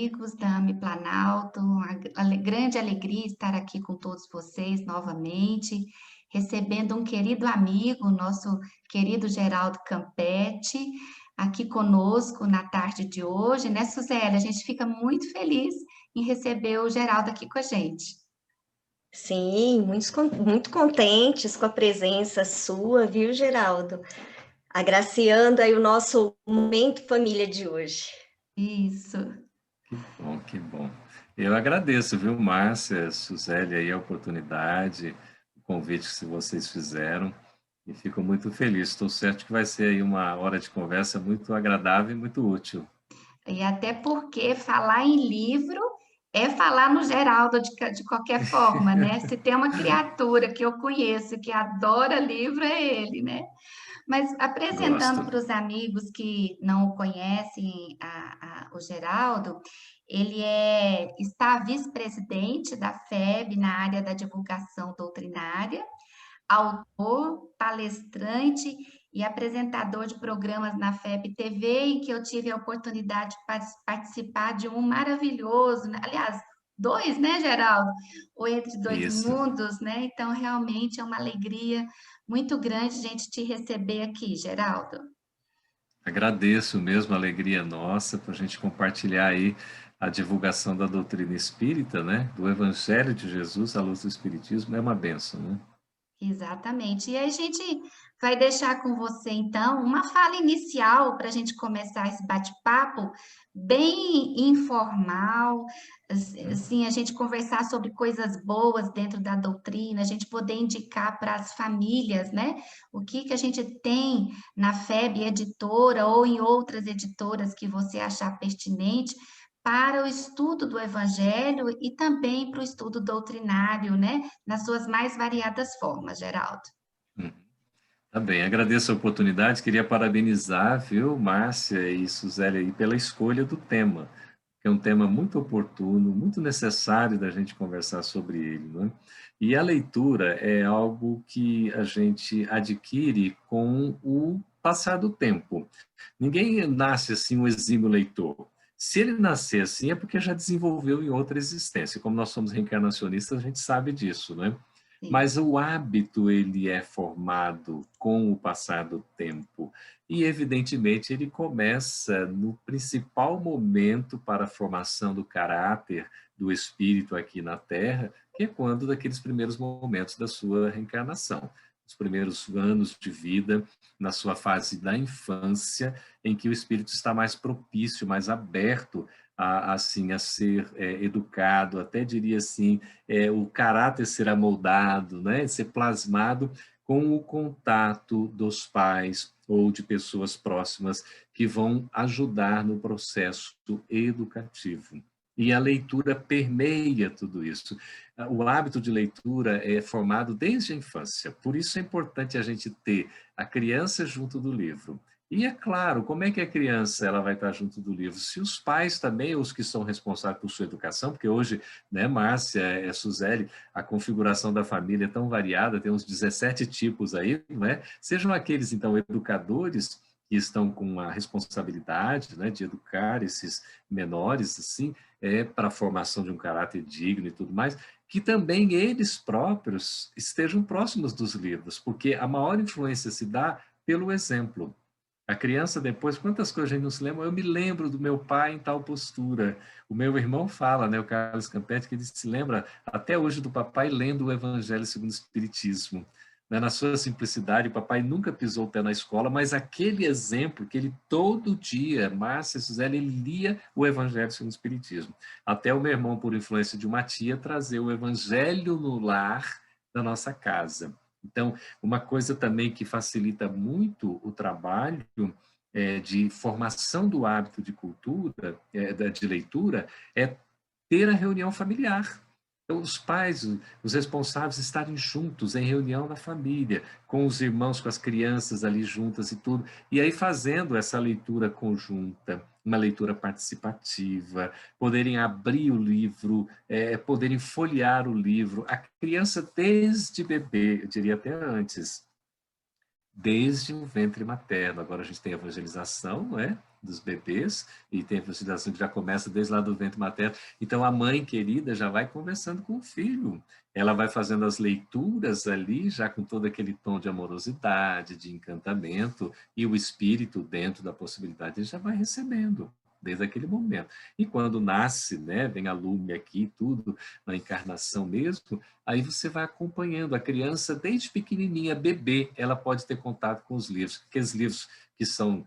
amigos da AME Planalto, grande alegria estar aqui com todos vocês novamente, recebendo um querido amigo, nosso querido Geraldo Campetti, aqui conosco na tarde de hoje, né, Suzélia? A gente fica muito feliz em receber o Geraldo aqui com a gente. Sim, muito contentes com a presença sua, viu, Geraldo? Agraciando aí o nosso momento família de hoje. Isso. Que bom, que bom. Eu agradeço, viu, Márcia, Suzélia, aí a oportunidade, o convite que vocês fizeram, e fico muito feliz. Estou certo que vai ser aí uma hora de conversa muito agradável e muito útil. E até porque falar em livro é falar no Geraldo de qualquer forma, né? Se tem uma criatura que eu conheço que adora livro, é ele, né? Mas apresentando Gosto. para os amigos que não o conhecem, o Geraldo, está vice-presidente da FEB na área da divulgação doutrinária, autor, palestrante e apresentador de programas na FEB TV, em que eu tive a oportunidade de participar de um maravilhoso, né? Aliás, dois, né, Geraldo? O Entre Dois Isso. Mundos, né? Então, realmente é uma alegria muito grande a gente te receber aqui, Geraldo. Agradeço mesmo, a alegria nossa, para a gente compartilhar aí a divulgação da doutrina espírita, né? Do Evangelho de Jesus à luz do Espiritismo, é uma bênção, né? Exatamente. E a gente vai deixar com você, então, uma fala inicial para a gente começar esse bate-papo bem informal, assim, a gente conversar sobre coisas boas dentro da doutrina, a gente poder indicar para as famílias, né, o que que a gente tem na FEB Editora ou em outras editoras que você achar pertinente para o estudo do Evangelho e também para o estudo doutrinário, né? Nas suas mais variadas formas, Geraldo. Hum. Tá bem, agradeço a oportunidade, queria parabenizar, viu, Márcia e Suzélia, aí, pela escolha do tema, que é um tema muito oportuno, muito necessário da gente conversar sobre ele, não é? E a leitura é algo que a gente adquire com o passar do tempo. Ninguém nasce assim um exímio leitor. Se ele nascer assim é porque já desenvolveu em outra existência. Como nós somos reencarnacionistas, a gente sabe disso, né? Sim. Mas o hábito ele é formado com o passar do tempo e evidentemente ele começa no principal momento para a formação do caráter do espírito aqui na Terra, que é quando daqueles primeiros momentos da sua reencarnação, os primeiros anos de vida, na sua fase da infância, em que o espírito está mais propício, mais aberto assim, a ser educado, até diria assim, o caráter será moldado, né, ser plasmado com o contato dos pais ou de pessoas próximas que vão ajudar no processo educativo. E a leitura permeia tudo isso. O hábito de leitura é formado desde a infância. Por isso é importante a gente ter a criança junto do livro. E é claro, como é que a criança ela vai estar junto do livro? Se os pais também, os que são responsáveis por sua educação, porque hoje, né, Márcia, Suzeli, a configuração da família é tão variada, tem uns 17 tipos aí, não é? Sejam aqueles, então, educadores que estão com a responsabilidade, né, de educar esses menores, assim, para a formação de um caráter digno e tudo mais, que também eles próprios estejam próximos dos livros, porque a maior influência se dá pelo exemplo. A criança depois, quantas coisas a gente não se lembra? Eu me lembro do meu pai em tal postura. O meu irmão fala, né, o Carlos Campetti, que ele se lembra até hoje do papai lendo o Evangelho segundo o Espiritismo. Né, na sua simplicidade, o papai nunca pisou o pé na escola, mas aquele exemplo que ele todo dia, Márcia e Suzeli, ele lia o Evangelho segundo o Espiritismo. Até o meu irmão, por influência de uma tia, trazer o Evangelho no lar da nossa casa. Então, uma coisa também que facilita muito o trabalho de formação do hábito de cultura, de leitura, é ter a reunião familiar. Então, os pais, os responsáveis estarem juntos em reunião na família, com os irmãos, com as crianças ali juntas e tudo, e aí fazendo essa leitura conjunta, uma leitura participativa, poderem abrir o livro, poderem folhear o livro. A criança, desde bebê, eu diria até antes, desde o ventre materno. Agora a gente tem a evangelização, não é? Dos bebês, e tem a evangelização que já começa desde lá do ventre materno. Então a mãe querida já vai conversando com o filho, ela vai fazendo as leituras ali, já com todo aquele tom de amorosidade, de encantamento, e o espírito, dentro da possibilidade, ele já vai recebendo desde aquele momento. E quando nasce, né, vem a lume aqui, tudo, na encarnação mesmo, aí você vai acompanhando a criança desde pequenininha, bebê, ela pode ter contato com os livros, aqueles livros que são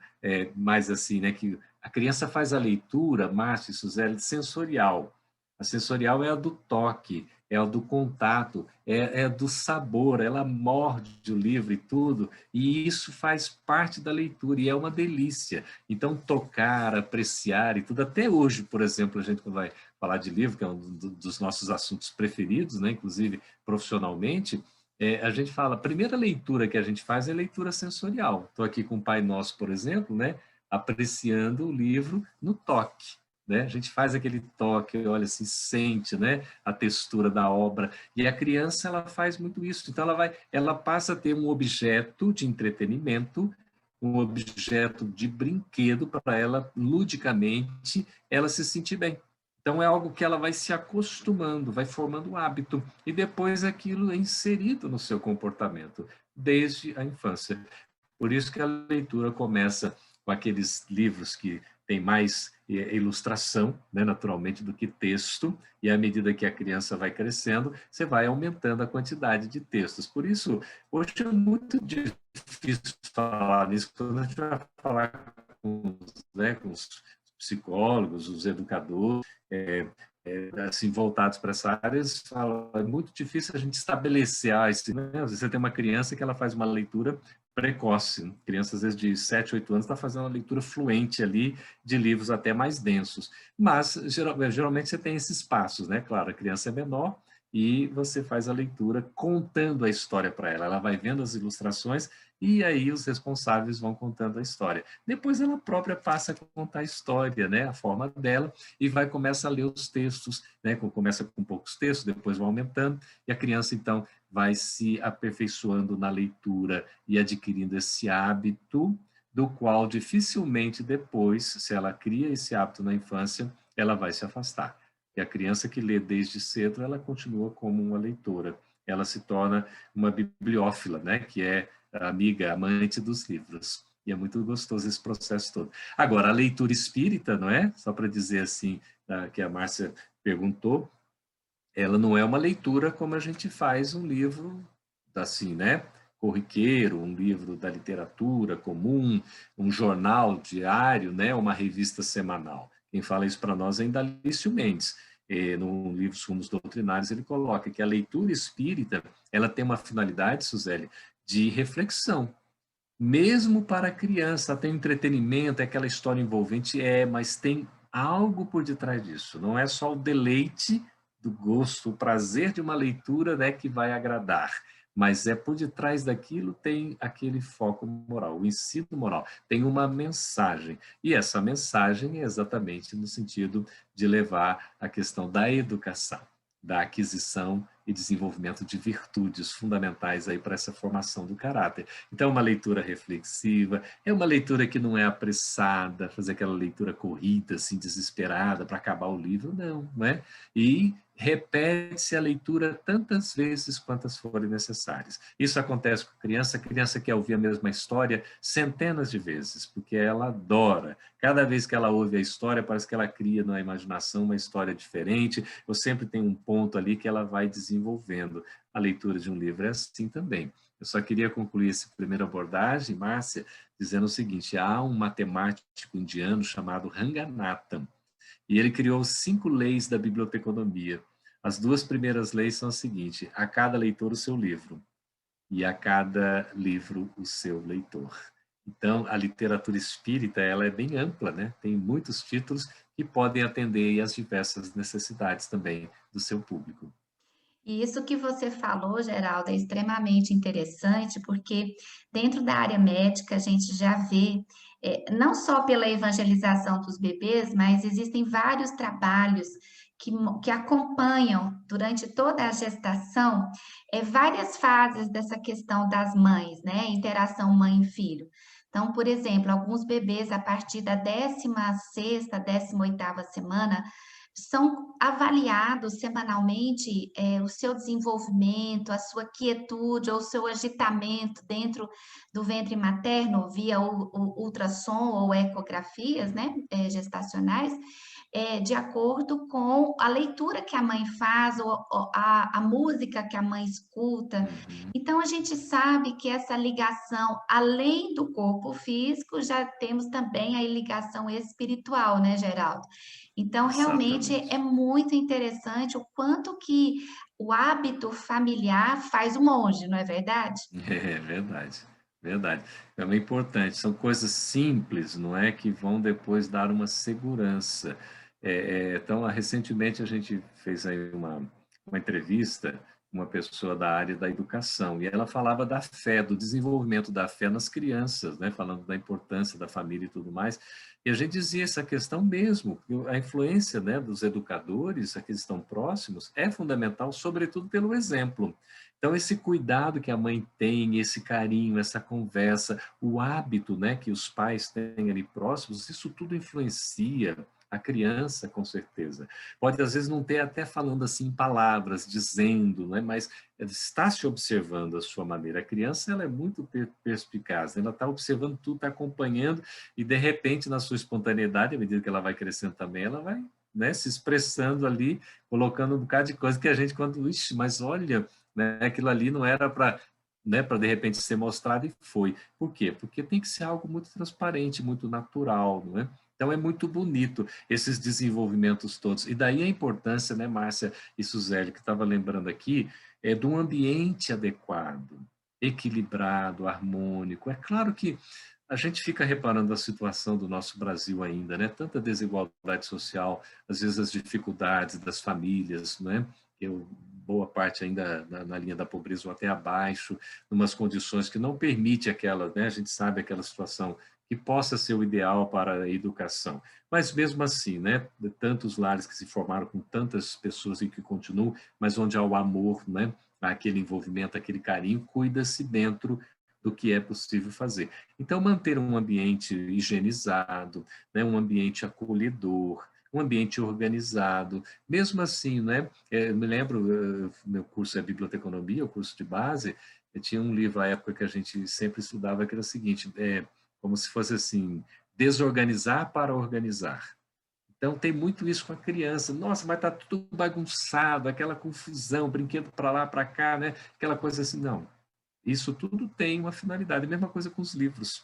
mais assim, né, que a criança faz a leitura, Márcia e Suzeli, sensorial. A sensorial é a do toque, é a do contato, é do sabor, ela morde o livro e tudo, e isso faz parte da leitura, e é uma delícia. Então, tocar, apreciar e tudo, até hoje, por exemplo, a gente vai falar de livro, que é um dos nossos assuntos preferidos, né, inclusive profissionalmente, a gente fala, a primeira leitura que a gente faz é leitura sensorial. Estou aqui com o Pai Nosso, por exemplo, né, apreciando o livro no toque. Né? A gente faz aquele toque, olha, se sente, né, a textura da obra, e a criança ela faz muito isso, então ela passa a ter um objeto de entretenimento, um objeto de brinquedo para ela, ludicamente, ela se sentir bem. Então é algo que ela vai se acostumando, vai formando um hábito, e depois aquilo é inserido no seu comportamento, desde a infância. Por isso que a leitura começa com aqueles livros que tem mais ilustração, né, naturalmente, do que texto, e à medida que a criança vai crescendo, você vai aumentando a quantidade de textos. Por isso, hoje é muito difícil falar nisso, quando a gente vai falar com os psicólogos, os educadores, assim, voltados para essa área, eles falam, é muito difícil a gente estabelecer, né? Às vezes você tem uma criança que ela faz uma leitura precoce, criança às vezes de 7, 8 anos está fazendo uma leitura fluente ali de livros até mais densos, mas geralmente você tem esses passos, né? Claro, a criança é menor e você faz a leitura contando a história para ela, ela vai vendo as ilustrações e aí os responsáveis vão contando a história. Depois ela própria passa a contar a história, né? A forma dela, e vai começar a ler os textos, né? Começa com poucos textos, depois vai aumentando, e a criança então vai se aperfeiçoando na leitura e adquirindo esse hábito, do qual dificilmente depois, se ela cria esse hábito na infância, ela vai se afastar. E a criança que lê desde cedo, ela continua como uma leitora. Ela se torna uma bibliófila, né? Que é amiga, amante dos livros. E é muito gostoso esse processo todo. Agora, a leitura espírita, não é? Só para dizer assim, que a Márcia perguntou, ela não é uma leitura como a gente faz um livro assim, né? Corriqueiro, um livro da literatura comum, um jornal diário, né? Uma revista semanal. Quem fala isso para nós é Indalício Mendes. No livro Rumos Doutrinários, ele coloca que a leitura espírita ela tem uma finalidade, Suzeli, de reflexão. Mesmo para a criança, tem entretenimento, é aquela história envolvente, mas tem algo por detrás disso. Não é só o deleite do gosto, o prazer de uma leitura, né, que vai agradar, mas por detrás daquilo tem aquele foco moral, o ensino moral, tem uma mensagem, e essa mensagem é exatamente no sentido de levar a questão da educação, da aquisição e desenvolvimento de virtudes fundamentais aí para essa formação do caráter. Então, uma leitura reflexiva, é uma leitura que não é apressada, fazer aquela leitura corrida, assim, desesperada para acabar o livro, não é? E repete-se a leitura tantas vezes quantas forem necessárias. Isso acontece com a criança quer ouvir a mesma história centenas de vezes, porque ela adora. Cada vez que ela ouve a história, parece que ela cria na imaginação uma história diferente, ou sempre tem um ponto ali que ela vai desenvolvendo. A leitura de um livro é assim também. Eu só queria concluir essa primeira abordagem, Márcia, dizendo o seguinte, há um matemático indiano chamado Ranganathan, e ele criou 5 leis da biblioteconomia. As 2 primeiras leis são as seguintes, a cada leitor o seu livro, e a cada livro o seu leitor. Então, a literatura espírita ela é bem ampla, né? Tem muitos títulos que podem atender às diversas necessidades também do seu público. E isso que você falou, Geraldo, é extremamente interessante, porque dentro da área médica a gente já vê, não só pela evangelização dos bebês, mas existem vários trabalhos que acompanham durante toda a gestação várias fases dessa questão das mães, né? Interação mãe-filho. Então, por exemplo, alguns bebês a partir da 16ª, 18ª semana são avaliados semanalmente o seu desenvolvimento, a sua quietude ou o seu agitamento dentro do ventre materno via o ultrassom ou ecografias, né, gestacionais, de acordo com a leitura que a mãe faz ou a música que a mãe escuta. Uhum. Então, a gente sabe que essa ligação, além do corpo físico, já temos também a ligação espiritual, né, Geraldo? Então, realmente é Exatamente. muito interessante o quanto que o hábito familiar faz o monge, não é verdade? É verdade, verdade. É muito importante. São coisas simples, não é, que vão depois dar uma segurança. Então, recentemente a gente fez aí uma entrevista com uma pessoa da área da educação e ela falava da fé, do desenvolvimento da fé nas crianças, né, falando da importância da família e tudo mais. E a gente dizia essa questão mesmo, que a influência, né, dos educadores, aqueles que estão próximos, é fundamental, sobretudo pelo exemplo. Então, esse cuidado que a mãe tem, esse carinho, essa conversa, o hábito, né, que os pais têm ali próximos, isso tudo influencia a criança, com certeza. Pode, às vezes, não ter até falando assim em palavras, dizendo, né, mas está se observando a sua maneira. A criança, ela é muito perspicaz, né? Ela está observando tudo, está acompanhando, e, de repente, na sua espontaneidade, à medida que ela vai crescendo também, ela vai, né, se expressando ali, colocando um bocado de coisa que a gente, quando, ixi, mas olha, né? Aquilo ali não era para, né, para de repente ser mostrado e foi. Por quê? Porque tem que ser algo muito transparente, muito natural, não é? Então é muito bonito esses desenvolvimentos todos. E daí a importância, né, Márcia e Suzeli, que estava lembrando aqui, de um ambiente adequado, equilibrado, harmônico. É claro que a gente fica reparando a situação do nosso Brasil ainda, né? Tanta desigualdade social, às vezes as dificuldades das famílias, né? Eu, boa parte ainda na linha da pobreza ou até abaixo, umas condições que não permite aquela, né? A gente sabe aquela situação que possa ser o ideal para a educação. Mas mesmo assim, né? Tantos lares que se formaram com tantas pessoas e que continuam, mas onde há o amor, né? Aquele envolvimento, aquele carinho, cuida-se dentro do que é possível fazer. Então, manter um ambiente higienizado, né, um ambiente acolhedor, um ambiente organizado, mesmo assim, né? Eu me lembro, meu curso é biblioteconomia, o curso de base, eu tinha um livro à época que a gente sempre estudava que era o seguinte, como se fosse assim, desorganizar para organizar. Então tem muito isso com a criança. Nossa, mas tá tudo bagunçado, aquela confusão, brinquedo para lá, para cá, né? Aquela coisa assim, não. Isso tudo tem uma finalidade. A mesma coisa com os livros.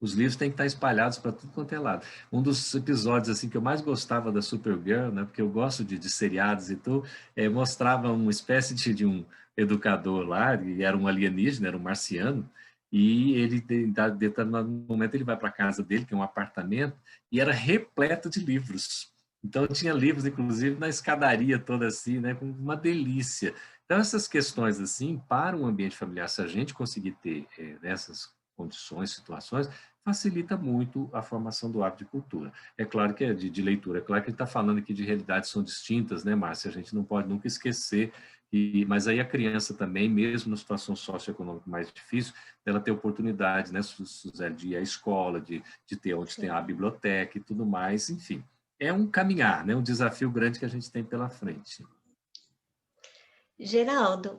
Os livros têm que estar espalhados para tudo quanto é lado. Um dos episódios assim que eu mais gostava da Supergirl, né, porque eu gosto de seriados e tudo, mostrava uma espécie de um educador lá, e era um alienígena, era um marciano, e ele, em determinado momento, ele vai para a casa dele, que é um apartamento, e era repleto de livros. Então, tinha livros, inclusive, na escadaria toda assim, né, com uma delícia. Então, essas questões assim, para um ambiente familiar, se a gente conseguir ter essas condições, situações, facilita muito a formação do hábito de cultura. É claro que é de leitura, é claro que ele está falando aqui de realidades que são distintas, né, Márcia? A gente não pode nunca esquecer, mas aí a criança também, mesmo na situação socioeconômica mais difícil, ela tem oportunidade, né, Suzeli, de ir à escola, de ter onde tem a Sim. biblioteca e tudo mais, enfim. É um caminhar, né, um desafio grande que a gente tem pela frente. Geraldo,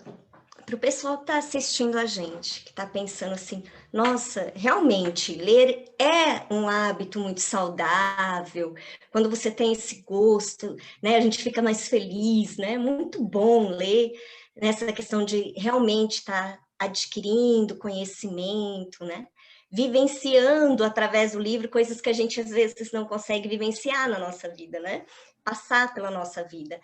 para o pessoal que está assistindo a gente, que está pensando assim, nossa, realmente, ler é um hábito muito saudável, quando você tem esse gosto, né, a gente fica mais feliz, né, muito bom ler, nessa questão de realmente estar adquirindo conhecimento, né, vivenciando através do livro coisas que a gente às vezes não consegue vivenciar na nossa vida, né, passar pela nossa vida.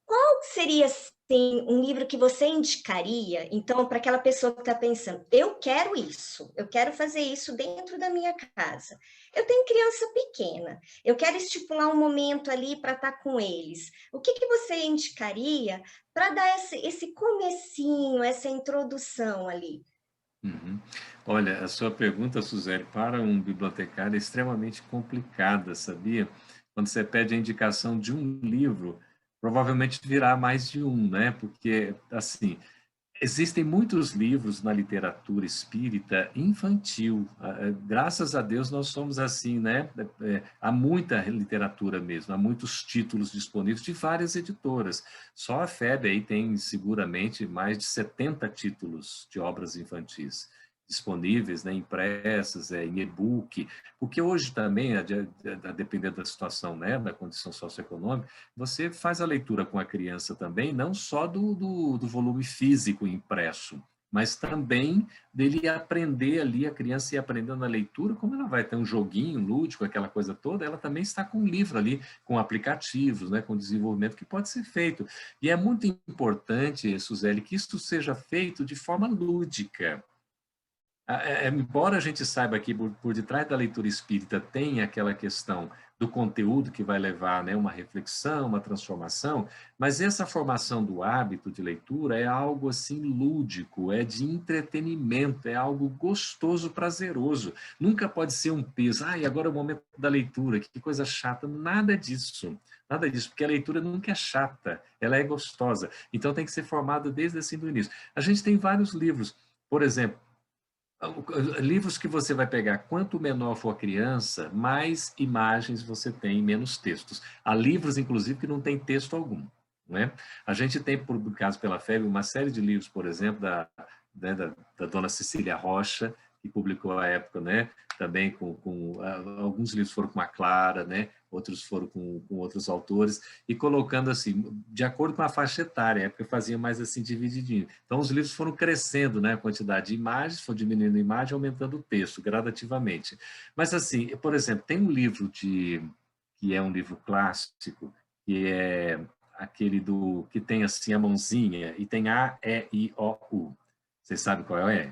Qual seria, assim, um livro que você indicaria, então, para aquela pessoa que está pensando, eu quero isso, eu quero fazer isso dentro da minha casa. Eu tenho criança pequena, eu quero estipular um momento ali para estar com eles. O que você indicaria para dar esse comecinho, essa introdução ali? Uhum. Olha, a sua pergunta, Suzeli, para um bibliotecário é extremamente complicada, sabia? quando você pede a indicação de um livro, provavelmente virá mais de um, né? Porque, assim, existem muitos livros na literatura espírita infantil. Graças a Deus nós somos assim, né? Há muita literatura mesmo, há muitos títulos disponíveis de várias editoras. Só a FEB aí tem seguramente mais de 70 títulos de obras infantis disponíveis, né, impressas, em e-book, porque hoje também, a depender da situação, né, da condição socioeconômica, você faz a leitura com a criança também, não só do volume físico impresso, mas também dele aprender ali, a criança ir aprendendo a leitura, como ela vai ter um joguinho lúdico, aquela coisa toda, ela também está com um livro ali, com aplicativos, né, com desenvolvimento que pode ser feito. E é muito importante, Suzeli, que isso seja feito de forma lúdica. Embora a gente saiba que por detrás da leitura espírita tem aquela questão do conteúdo que vai levar, né, uma reflexão, uma transformação, mas essa formação do hábito de leitura é algo assim lúdico, é de entretenimento, é algo gostoso, prazeroso. Nunca pode ser um peso. E agora é o momento da leitura, que coisa chata. Nada disso. Nada disso, porque a leitura nunca é chata, ela é gostosa. Então tem que ser formada desde assim do início. A gente tem vários livros, por exemplo, livros que você vai pegar, quanto menor for a criança, mais imagens você tem, menos textos. Há livros, inclusive, que não tem texto algum. Não é? A gente tem publicado pela FEB uma série de livros, por exemplo, da dona Cecília Rocha, que publicou à época, né? Também alguns livros foram com a Clara, né? Outros foram com outros autores, e colocando assim, de acordo com a faixa etária, a época fazia mais assim, divididinho. Então, os livros foram crescendo, né? A quantidade de imagens, foi diminuindo a imagem, aumentando o texto, gradativamente. Mas, assim, por exemplo, tem um livro que é um livro clássico, que é aquele que tem assim a mãozinha, e tem A, E, I, O, U. Vocês sabem qual é?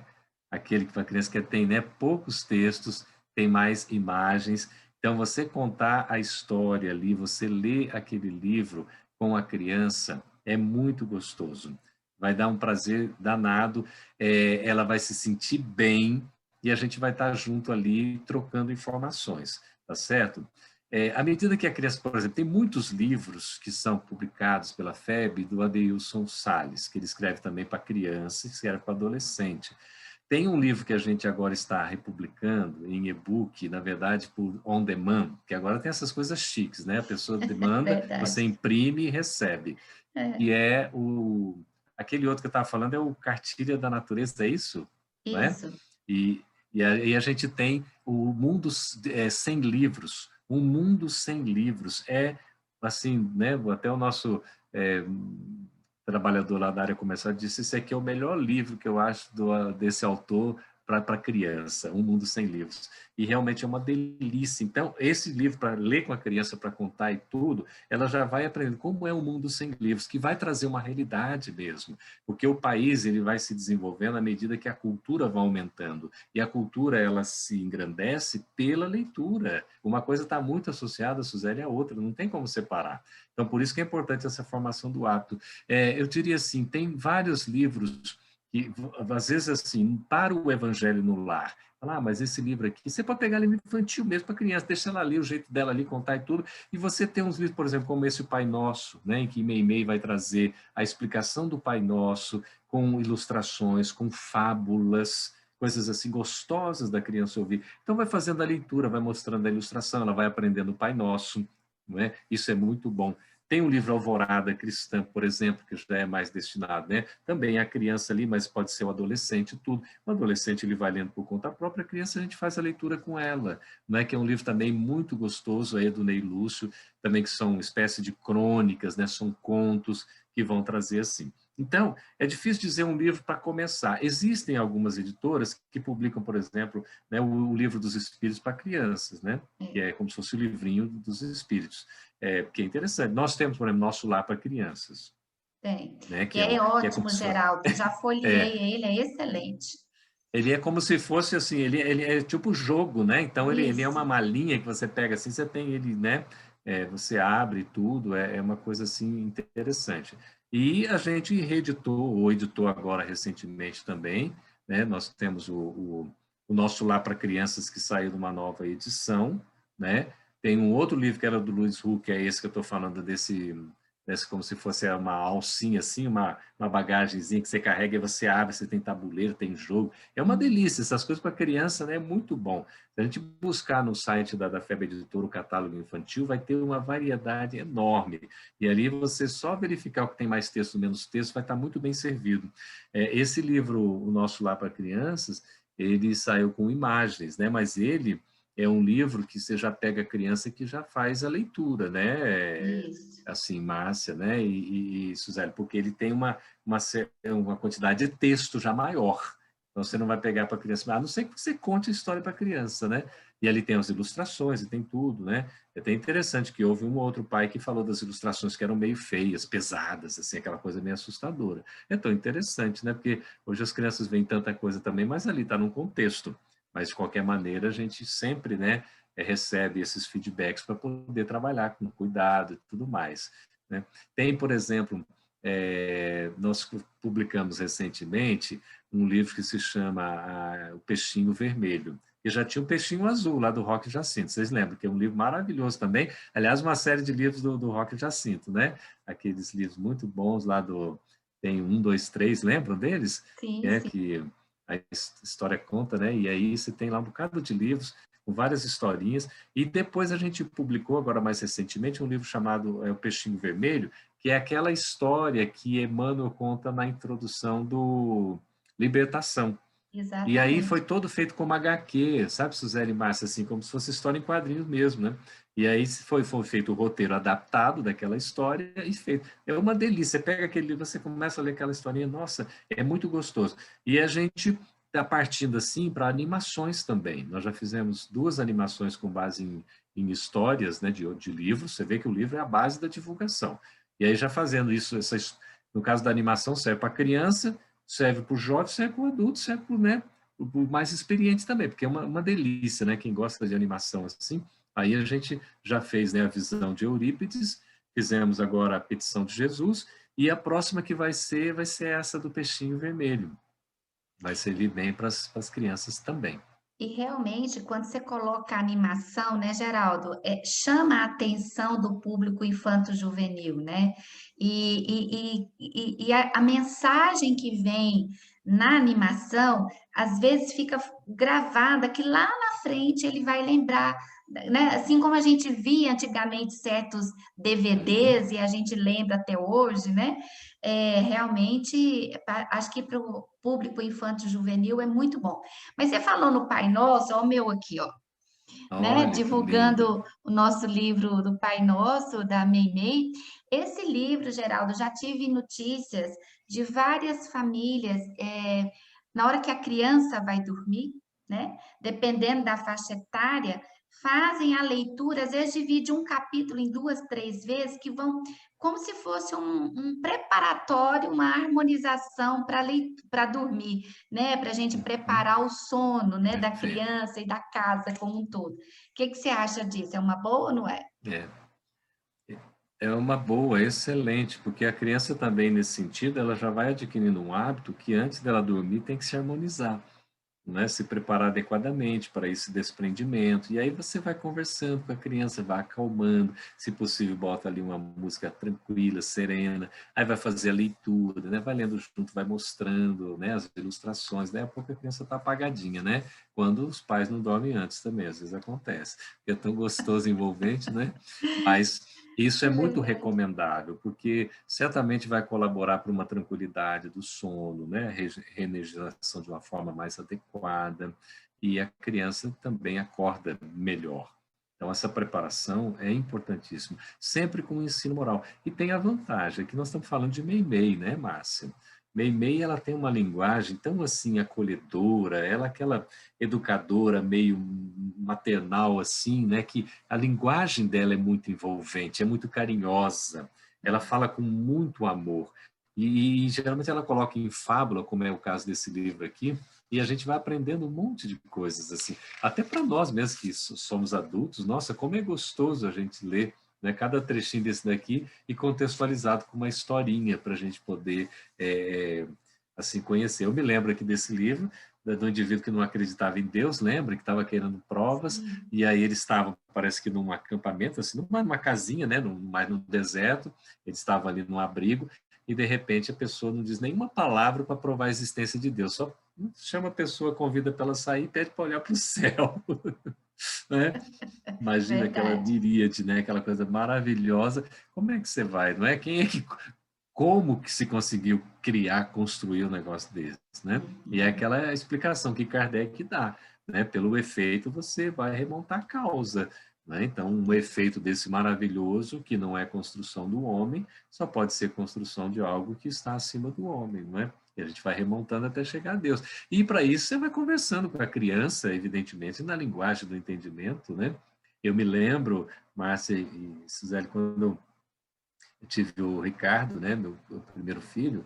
Aquele que para criança que tem, né, poucos textos, tem mais imagens. Então, você contar a história ali, você ler aquele livro com a criança, é muito gostoso. Vai dar um prazer danado, ela vai se sentir bem e a gente vai estar junto ali trocando informações, tá certo? À medida que a criança, por exemplo, tem muitos livros que são publicados pela FEB, do Adeilson Salles, que ele escreve também para criança e escreve para adolescente. Tem um livro que a gente agora está republicando em e-book, na verdade, por on demand, que agora tem essas coisas chiques, né? A pessoa demanda, você imprime e recebe. E aquele outro que eu estava falando é o Cartilha da Natureza, é isso? Isso. Né? E aí a gente tem o Mundo Sem Livros. Um Mundo Sem Livros é, assim, né? Até o nosso trabalhador lá da área comercial disse: esse aqui é o melhor livro que eu acho desse autor para criança, Um Mundo Sem Livros. E realmente é uma delícia. Então, esse livro, para ler com a criança, para contar e tudo, ela já vai aprendendo como é um mundo sem livros, que vai trazer uma realidade mesmo. Porque o país ele vai se desenvolvendo à medida que a cultura vai aumentando. E a cultura ela se engrandece pela leitura. Uma coisa está muito associada, Suzeli, à outra, não tem como separar. Então, por isso que é importante essa formação do hábito. Eu diria assim, tem vários livros que, às vezes, assim, para o Evangelho no Lar, mas esse livro aqui, você pode pegar livro infantil mesmo para criança, deixa ela ler o jeito dela ali, contar e tudo, e você tem uns livros, por exemplo, como esse O Pai Nosso, né, em que Meimei vai trazer a explicação do Pai Nosso, com ilustrações, com fábulas, coisas assim gostosas da criança ouvir. Então vai fazendo a leitura, vai mostrando a ilustração, ela vai aprendendo o Pai Nosso, não é? Isso é muito bom. Tem um livro Alvorada Cristã, por exemplo, que já é mais destinado, né? Também a criança ali, mas pode ser o adolescente, tudo. O adolescente ele vai lendo por conta própria, a criança a gente faz a leitura com ela, não é? Que é um livro também muito gostoso, aí do Ney Lúcio, também que são uma espécie de crônicas, né? São contos que vão trazer assim. Então, é difícil dizer um livro para começar. Existem algumas editoras que publicam, por exemplo, né, o livro dos espíritos para crianças, né? Que é como se fosse o livrinho dos espíritos. Que é interessante. Nós temos, por exemplo, Nosso Lar para Crianças. Tem. Né? Que é ótimo, Geraldo. Já folheei ele, é excelente. Ele é como se fosse assim, ele é tipo jogo, né? Então ele é uma malinha que você pega assim, você tem ele, né? Você abre tudo, é uma coisa assim interessante. E a gente reeditou, ou editou agora recentemente também, né? Nós temos o Nosso Lar para Crianças que saiu de uma nova edição, né? Tem um outro livro que era do Louis Huck, que é esse que eu estou falando, desse como se fosse uma alcinha assim, uma bagagenzinha que você carrega e você abre, você tem tabuleiro, tem jogo. É uma delícia, essas coisas para criança, né? É muito bom. Se a gente buscar no site da FEB Editora o catálogo infantil, vai ter uma variedade enorme. E ali você só verificar o que tem mais texto, menos texto, vai estar muito bem servido. Esse livro, o nosso Lá para Crianças, ele saiu com imagens, né? Mas ele é um livro que você já pega a criança que já faz a leitura, né? Isso. Assim, Márcia, né? E Suzeli, porque ele tem uma quantidade de texto já maior. Então, você não vai pegar para a criança, a não ser que você conte a história para a criança, né? E ali tem as ilustrações e tem tudo, né? É até interessante que houve um outro pai que falou das ilustrações que eram meio feias, pesadas, assim, aquela coisa meio assustadora. É tão interessante, né? Porque hoje as crianças veem tanta coisa também, mas ali está num contexto. Mas, de qualquer maneira, a gente sempre, né, recebe esses feedbacks para poder trabalhar com cuidado e tudo mais, né? Tem, por exemplo, nós publicamos recentemente um livro que se chama O Peixinho Vermelho, e já tinha o Peixinho Azul, lá do Roque Jacinto, vocês lembram, que é um livro maravilhoso também, aliás, uma série de livros do Roque Jacinto, né? Aqueles livros muito bons lá tem 1, 2, 3, lembram deles? Sim, sim. Que a história conta, né? E aí você tem lá um bocado de livros com várias historinhas, e depois a gente publicou, agora mais recentemente, um livro chamado O Peixinho Vermelho, que é aquela história que Emmanuel conta na introdução do Libertação. E aí Exatamente. foi todo feito como HQ, sabe, Suzeli e Márcia, assim, como se fosse história em quadrinhos mesmo, né? E aí foi feito o roteiro adaptado daquela história e feito. É uma delícia, você pega aquele livro, você começa a ler aquela historinha, nossa, é muito gostoso. E a gente está partindo, assim, para animações também. Nós já fizemos 2 animações com base em histórias, né, de livros, você vê que o livro é a base da divulgação. E aí já fazendo isso, no caso da animação, serve para criança, serve para o jovem, serve para o adulto, serve para, né, o mais experiente também, porque é uma delícia, né? Quem gosta de animação assim. Aí a gente já fez, né, a visão de Eurípides, fizemos agora a petição de Jesus, e a próxima que vai ser essa do Peixinho Vermelho. Vai servir bem para as crianças também. E realmente, quando você coloca a animação, né, Geraldo, chama a atenção do público infanto-juvenil, né? E a mensagem que vem na animação, às vezes fica gravada que lá na frente ele vai lembrar, né? Assim como a gente via antigamente certos DVDs e a gente lembra até hoje, né? Realmente, acho que para o público infanto-juvenil é muito bom. Mas você falou no Pai Nosso, ó, o meu aqui, ó, né? Olha que lindo. Divulgando o nosso livro do Pai Nosso, da Meimei. Esse livro, Geraldo, já tive notícias de várias famílias, na hora que a criança vai dormir, né? Dependendo da faixa etária, fazem a leitura, às vezes divide um capítulo em 2, 3 vezes, que vão como se fosse um preparatório, uma harmonização para dormir, né? Para a gente preparar o sono, né? Da Perfeito. criança e da casa como um todo. O que você acha disso? É uma boa ou não é? É. É uma boa, excelente, porque a criança também, nesse sentido, ela já vai adquirindo um hábito que antes dela dormir tem que se harmonizar, né? Se preparar adequadamente para esse desprendimento. E aí você vai conversando com a criança, vai acalmando, se possível, bota ali uma música tranquila, serena, aí vai fazer a leitura, né? Vai lendo junto, vai mostrando, né, as ilustrações. Daí a pouco a criança está apagadinha, né? Quando os pais não dormem antes também, às vezes acontece. Porque é tão gostoso e envolvente, né? Mas isso é É muito verdade. recomendável, porque certamente vai colaborar para uma tranquilidade do sono, né? Reenergização de uma forma mais adequada, e a criança também acorda melhor. Então, essa preparação é importantíssima, sempre com o ensino moral. E tem a vantagem, que nós estamos falando de Meimei, né, Márcia? Meimei, ela tem uma linguagem tão assim acolhedora, ela é aquela educadora meio maternal assim, né, que a linguagem dela é muito envolvente, é muito carinhosa, ela fala com muito amor. E geralmente ela coloca em fábula, como é o caso desse livro aqui, e a gente vai aprendendo um monte de coisas assim. Até para nós mesmos que somos adultos, nossa, como é gostoso a gente ler, né, cada trechinho desse daqui e contextualizado com uma historinha para a gente poder assim conhecer. Eu me lembro aqui desse livro, do indivíduo que não acreditava em Deus, lembra? Que estava querendo provas, e aí eles estavam, parece que num acampamento, assim, numa casinha, né? Mais no deserto, eles estavam ali num abrigo, e de repente a pessoa não diz nenhuma palavra para provar a existência de Deus, só chama a pessoa, convida para ela sair e pede para olhar para o céu. Né? Imagina aquela Verdade. miríade, né? Aquela coisa maravilhosa. Como é que você vai, não é? Como que se conseguiu criar, construir um negócio desse, né? E é aquela explicação que Kardec dá, né? Pelo efeito você vai remontar a causa, né? Então, um efeito desse maravilhoso, que não é construção do homem, só pode ser construção de algo que está acima do homem, não é? E a gente vai remontando até chegar a Deus. E para isso você vai conversando com a criança, evidentemente, na linguagem do entendimento, né? Eu me lembro, Márcia e Suzeli, quando eu tive o Ricardo, né, meu primeiro filho,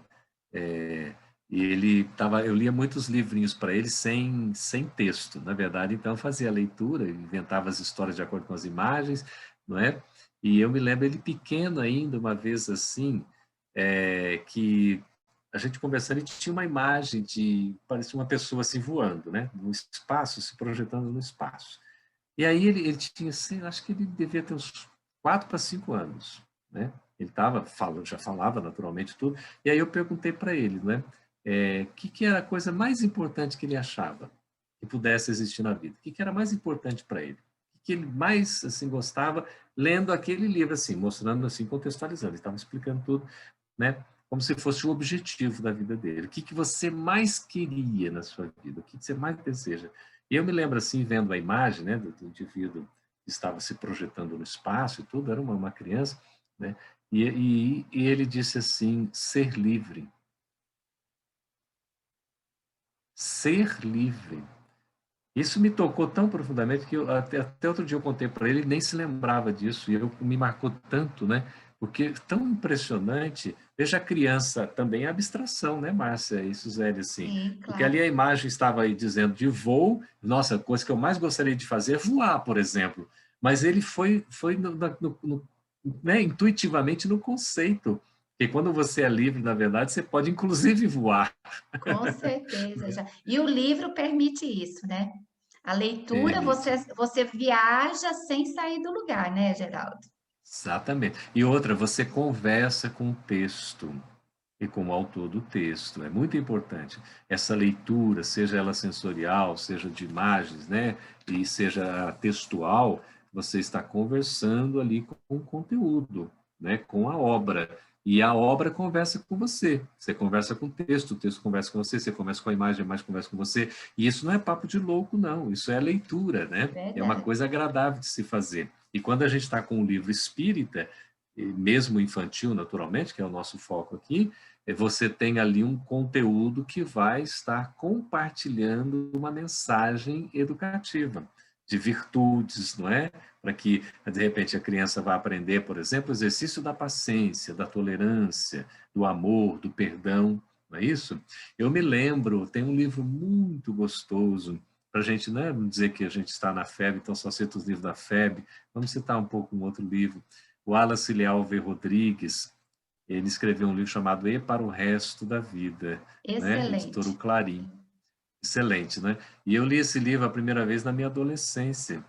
e eu lia muitos livrinhos para ele sem texto, na verdade, então eu fazia a leitura, inventava as histórias de acordo com as imagens, não é? E eu me lembro ele pequeno ainda, uma vez assim, que a gente conversando e tinha uma imagem parecia uma pessoa assim voando, né, no espaço, se projetando no espaço. E aí ele tinha, assim, acho que ele devia ter uns 4 para 5 anos, né? Ele já falava naturalmente tudo. E aí eu perguntei para ele, né? Que era a coisa mais importante que ele achava que pudesse existir na vida? O que era mais importante para ele? O que ele mais assim gostava lendo aquele livro assim, mostrando assim, contextualizando. Ele estava explicando tudo, né? Como se fosse o objetivo da vida dele. O que você mais queria na sua vida? O que você mais deseja? E eu me lembro assim, vendo a imagem, né, do indivíduo que estava se projetando no espaço e tudo, era uma criança, né? E ele disse assim, ser livre. Ser livre. Isso me tocou tão profundamente que até outro dia eu contei para ele, ele nem se lembrava disso, e me marcou tanto, né? Porque é tão impressionante. Veja a criança, também é abstração, né, Márcia e Suzeli, assim. Sim, Porque ali claro. a imagem estava aí dizendo de voo, nossa, a coisa que eu mais gostaria de fazer é voar, por exemplo. Mas ele foi né, intuitivamente no conceito, que quando você é livre, na verdade, você pode inclusive voar. Com certeza, já. E o livro permite isso, né? A leitura, Permite. você viaja sem sair do lugar, né, Geraldo? Exatamente. E outra, você conversa com o texto e com o autor do texto. É muito importante. Essa leitura, seja ela sensorial, seja de imagens, né? E seja textual, você está conversando ali com o conteúdo, né? Com a obra. E a obra conversa com você. Você conversa com o texto conversa com você conversa com a imagem conversa com você. E isso não é papo de louco, não. Isso é leitura, né? É uma Verdade. coisa agradável de se fazer. E quando a gente está com um livro espírita, mesmo infantil, naturalmente, que é o nosso foco aqui, você tem ali um conteúdo que vai estar compartilhando uma mensagem educativa de virtudes, não é? Para que, de repente, a criança vá aprender, por exemplo, o exercício da paciência, da tolerância, do amor, do perdão, não é isso? Eu me lembro, tem um livro muito gostoso, para a gente, né, não dizer que a gente está na FEB, então só cita os livros da FEB, vamos citar um pouco um outro livro. O Wallace Lealve Rodrigues, ele escreveu um livro chamado E para o Resto da Vida, né? Editora Excelente. Clarim. Excelente, né? E eu li esse livro a primeira vez na minha adolescência.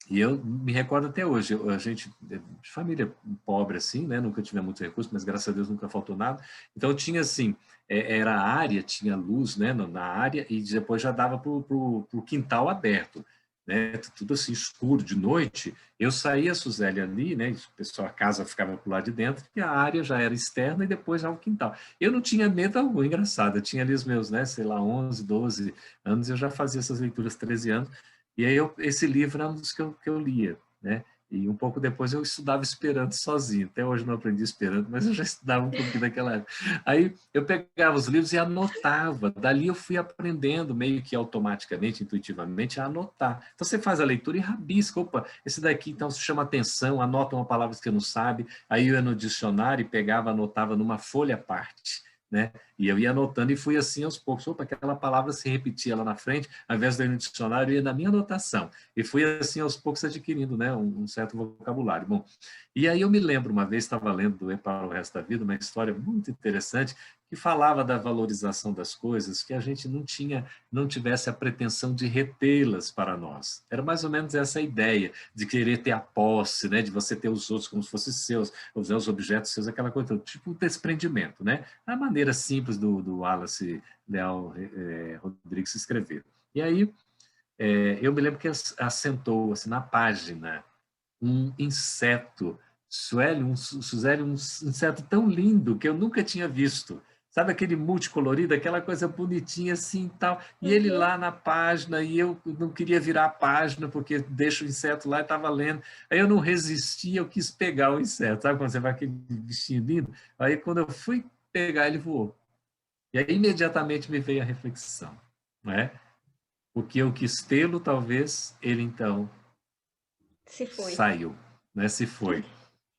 E eu me recordo até hoje, a gente, de família pobre assim, né? Nunca tive muito recurso, mas graças a Deus nunca faltou nada. Então tinha assim, era a área, tinha luz, né? Na área e depois já dava para o quintal aberto, né? Tudo assim escuro de noite. Eu saía, Suzeli, ali, né? O pessoal, a casa ficava pro lado de dentro e a área já era externa e depois já o quintal. Eu não tinha medo algum, engraçado. Eu tinha ali os meus, né? Sei lá, 11, 12 anos, eu já fazia essas leituras, 13 anos. E aí esse livro era um dos que eu lia, né? E um pouco depois eu estudava Esperanto sozinho. Até hoje não aprendi Esperanto, mas eu já estudava um pouquinho daquela época. Aí eu pegava os livros e anotava. Dali eu fui aprendendo, meio que automaticamente, intuitivamente, a anotar. Então você faz a leitura e rabisca. Opa, esse daqui então se chama atenção, anota uma palavra que não sabe. Aí eu ia no dicionário e pegava, anotava numa folha à parte, né? E eu ia anotando e fui assim aos poucos. Opa, aquela palavra se repetia lá na frente, ao invés de eu ir no dicionário, eu ia na minha anotação. E fui assim aos poucos adquirindo, né, um certo vocabulário. Bom, e aí eu me lembro, uma vez estava lendo do E para o Resto da Vida, uma história muito interessante, que falava da valorização das coisas, que a gente não tivesse a pretensão de retê-las para nós. Era mais ou menos essa ideia de querer ter a posse, né? De você ter os outros como se fossem seus, os objetos seus, aquela coisa, tipo um desprendimento, né? A maneira simples do Wallace Leal Rodrigues escrever. E aí, eu me lembro que assentou assim, na página um inseto, Sueli, um inseto tão lindo que eu nunca tinha visto. Sabe aquele multicolorido, aquela coisa bonitinha assim e tal. E ele lá na página, e eu não queria virar a página, porque deixa o inseto lá e estava lendo. Aí eu não resisti, eu quis pegar o inseto. Sabe quando você vai aquele bichinho lindo? Aí quando eu fui pegar, ele voou. E aí imediatamente me veio a reflexão, né? Porque eu quis tê-lo, talvez ele então Se foi. saiu, né? Se foi.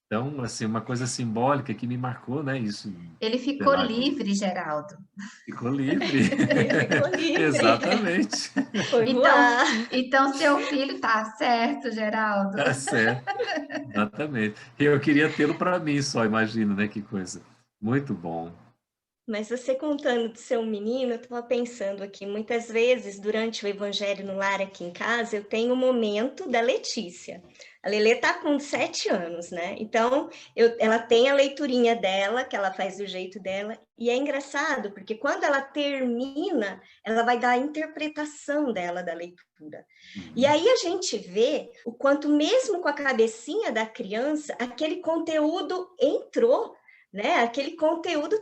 Então, assim, uma coisa simbólica que me marcou, né? Isso, Ele sei ficou lá, livre, Geraldo. ficou livre. Ele ficou livre. Exatamente. Foi Então, voar. então seu filho tá certo, Geraldo. Tá certo. Exatamente. E eu queria tê-lo para mim só, imagina, né? Que coisa. Muito bom. Mas você contando de ser um menino, eu estava pensando aqui, muitas vezes, durante o Evangelho no Lar aqui em casa, eu tenho um momento da Letícia. A Lelê está com 7 anos, né? Então, ela tem a leiturinha dela, que ela faz do jeito dela, e é engraçado, porque quando ela termina, ela vai dar a interpretação dela da leitura. E aí a gente vê o quanto, mesmo com a cabecinha da criança, aquele conteúdo entrou, né? Aquele conteúdo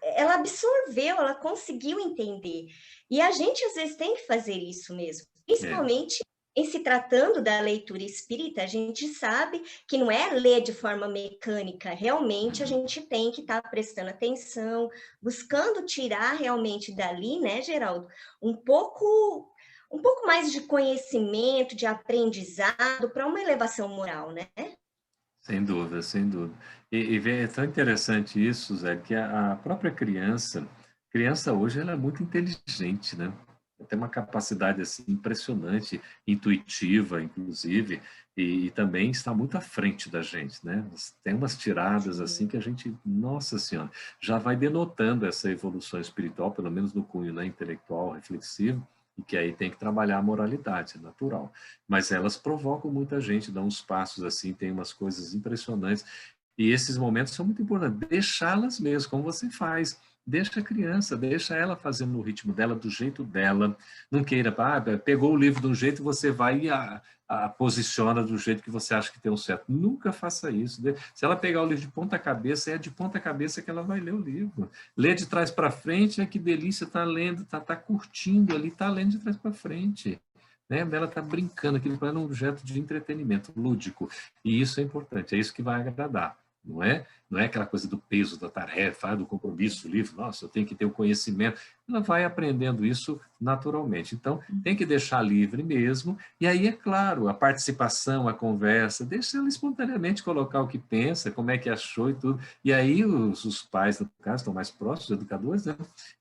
ela absorveu, ela conseguiu entender. E a gente às vezes tem que fazer isso mesmo, principalmente em se tratando da leitura espírita. A gente sabe que não é ler de forma mecânica, realmente a gente tem que estar prestando atenção, buscando tirar realmente dali, né, Geraldo, um pouco mais de conhecimento, de aprendizado para uma elevação moral, né? Sem dúvida, sem dúvida. É tão interessante isso, Zé, que a própria criança hoje ela é muito inteligente, né? Tem uma capacidade assim impressionante, intuitiva, inclusive, e também está muito à frente da gente, né? Tem umas tiradas assim que a gente, nossa senhora, já vai denotando essa evolução espiritual, pelo menos no cunho, né, intelectual, reflexivo, e que aí tem que trabalhar a moralidade, é natural. Mas elas provocam muita gente, dão uns passos assim, tem umas coisas impressionantes. E esses momentos são muito importantes, deixá-las mesmo, como você faz. Deixa a criança, deixa ela fazendo no ritmo dela, do jeito dela. Não queira, pegou o livro de um jeito, você vai e posiciona do jeito que você acha que tem um certo. Nunca faça isso. Se ela pegar o livro de ponta cabeça, é de ponta cabeça que ela vai ler o livro. Ler de trás para frente, que delícia, está lendo, está curtindo ali, está lendo de trás para frente. Né? Ela está brincando, aquilo para ela é um objeto de entretenimento lúdico. E isso é importante, é isso que vai agradar. Não é aquela coisa do peso da tarefa, do compromisso, do livro, nossa, eu tenho que ter o conhecimento. Ela vai aprendendo isso naturalmente. Então, tem que deixar livre mesmo. E aí, é claro, a participação, a conversa, deixa ela espontaneamente colocar o que pensa, como é que achou e tudo. E aí, os pais, no caso, estão mais próximos, os educadores, né?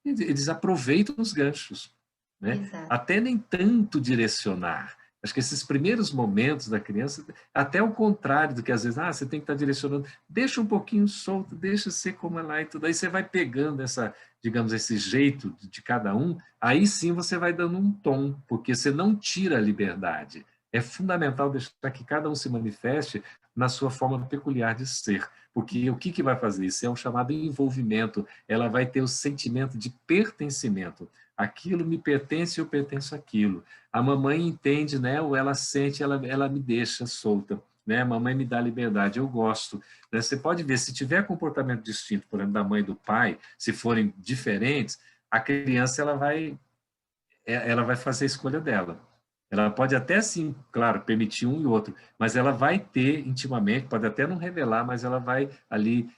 Eles aproveitam os ganchos. Né? Até nem tanto direcionar. Acho que esses primeiros momentos da criança, até o contrário do que às vezes, você tem que estar direcionando, deixa um pouquinho solto, deixa ser como ela é e tudo. Aí você vai pegando digamos, esse jeito de cada um, aí sim você vai dando um tom, porque você não tira a liberdade. É fundamental deixar que cada um se manifeste na sua forma peculiar de ser, porque o que vai fazer isso? É um chamado envolvimento, ela vai ter o sentimento de pertencimento. Aquilo me pertence, eu pertenço àquilo. A mamãe entende, né? Ou ela sente, ela me deixa solta. Né? A mamãe me dá liberdade, eu gosto. Né? Você pode ver, se tiver comportamento distinto, por exemplo, da mãe e do pai, se forem diferentes, a criança ela vai fazer a escolha dela. Ela pode até, sim, claro, permitir um e outro, mas ela vai ter intimamente, pode até não revelar, mas ela vai ali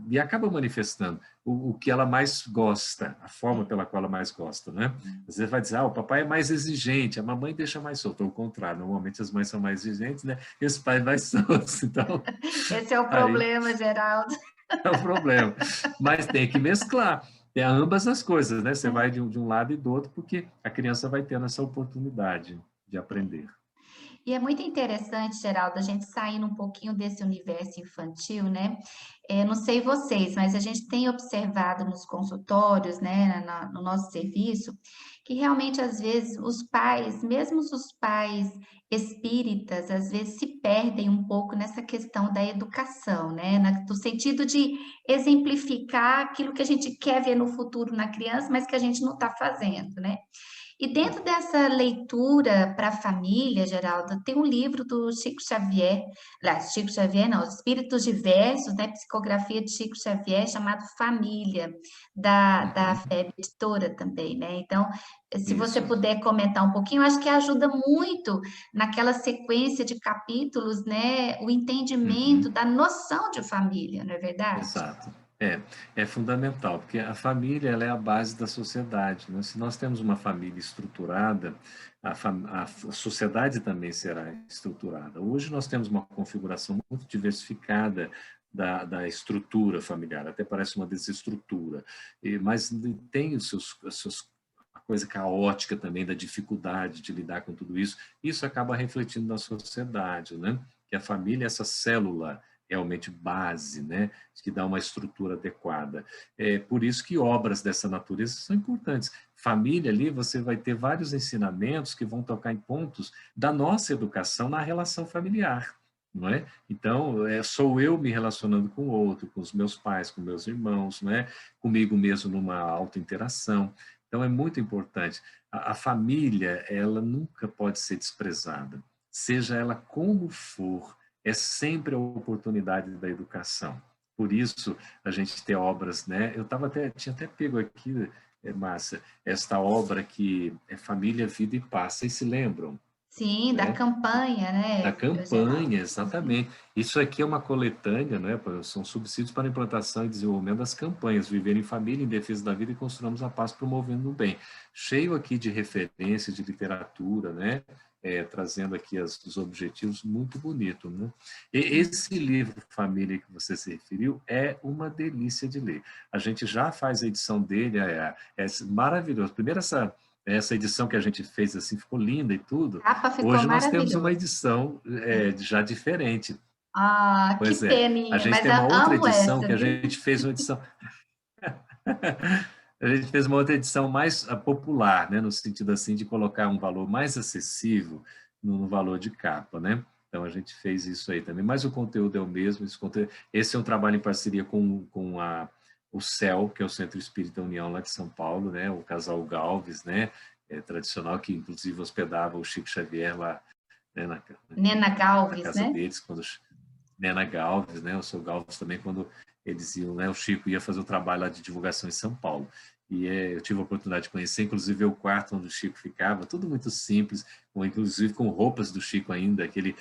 e acaba manifestando o que ela mais gosta, a forma pela qual ela mais gosta, né? Às vezes vai dizer, o papai é mais exigente, a mamãe deixa mais solto, ao contrário, normalmente as mães são mais exigentes, né? E os pais mais soltos, então... Esse é o problema, Geraldo. É o problema, mas tem que mesclar. É ambas as coisas, né? Você vai de um lado e do outro, porque a criança vai tendo essa oportunidade de aprender. E é muito interessante, Geraldo, a gente saindo um pouquinho desse universo infantil, né? Não sei vocês, mas a gente tem observado nos consultórios, né, no nosso serviço, que realmente, às vezes, os pais, mesmo os pais espíritas, às vezes se perdem um pouco nessa questão da educação, né? No sentido de exemplificar aquilo que a gente quer ver no futuro na criança, mas que a gente não está fazendo, né? E dentro dessa leitura para a família, Geraldo, tem um livro do Chico Xavier, aliás, Chico Xavier não, Espíritos Diversos, né, psicografia de Chico Xavier, chamado Família, da Uhum. FEB Editora também, né? Então, se você Isso. puder comentar um pouquinho, eu acho que ajuda muito naquela sequência de capítulos, né, o entendimento Uhum. da noção de família, não é verdade? Exato. É fundamental, porque a família ela é a base da sociedade, né? Se nós temos uma família estruturada, a sociedade também será estruturada. Hoje nós temos uma configuração muito diversificada da estrutura familiar, até parece uma desestrutura, mas tem a coisa caótica também da dificuldade de lidar com tudo isso. Isso acaba refletindo na sociedade, né? Que a família é essa célula realmente base, né, que dá uma estrutura adequada. É por isso que obras dessa natureza são importantes. Família ali, você vai ter vários ensinamentos que vão tocar em pontos da nossa educação na relação familiar, não é? Então, sou eu me relacionando com o outro, com os meus pais, com meus irmãos, não é? Comigo mesmo numa auto-interação. Então, é muito importante. A família, ela nunca pode ser desprezada, seja ela como for, é sempre a oportunidade da educação. Por isso, a gente tem obras, né? Tinha até pego aqui, Márcia, esta obra que é Família, Vida e Paz. Vocês se lembram, Sim, da né? campanha, Da né, Geraldo? campanha, exatamente. Isso aqui é uma coletânea, né? São subsídios para a implantação e desenvolvimento das campanhas, Viver em Família, em Defesa da Vida e Construamos a Paz, promovendo o bem. Cheio aqui de referências de literatura, né? Trazendo aqui os objetivos, muito bonito, né? E esse livro Família que você se referiu é uma delícia de ler. A gente já faz a edição dele, é maravilhoso. Primeiro essa edição que a gente fez assim ficou linda e tudo. A capa ficou Hoje nós temos uma maravilhosa. edição já diferente. Ah, Pois que é, a peninha, gente mas tem eu uma outra amo edição essa, que a viu? gente fez uma edição a gente fez uma outra edição mais popular, né, no sentido assim de colocar um valor mais acessível no valor de capa, né? Então a gente fez isso aí também, mas o conteúdo é o mesmo. Esse é um trabalho em parceria com o CEL, que é o Centro Espírita União lá de São Paulo, né? O casal Galves, né? Tradicional, que inclusive hospedava o Chico Xavier lá, né? Nena Na Galves, casa né? deles, Nena Galves, né? O seu Galves também, quando eles iam, né? O Chico ia fazer o trabalho lá de divulgação em São Paulo. E eu tive a oportunidade de conhecer, inclusive, o quarto onde o Chico ficava, tudo muito simples, inclusive com roupas do Chico ainda, aquele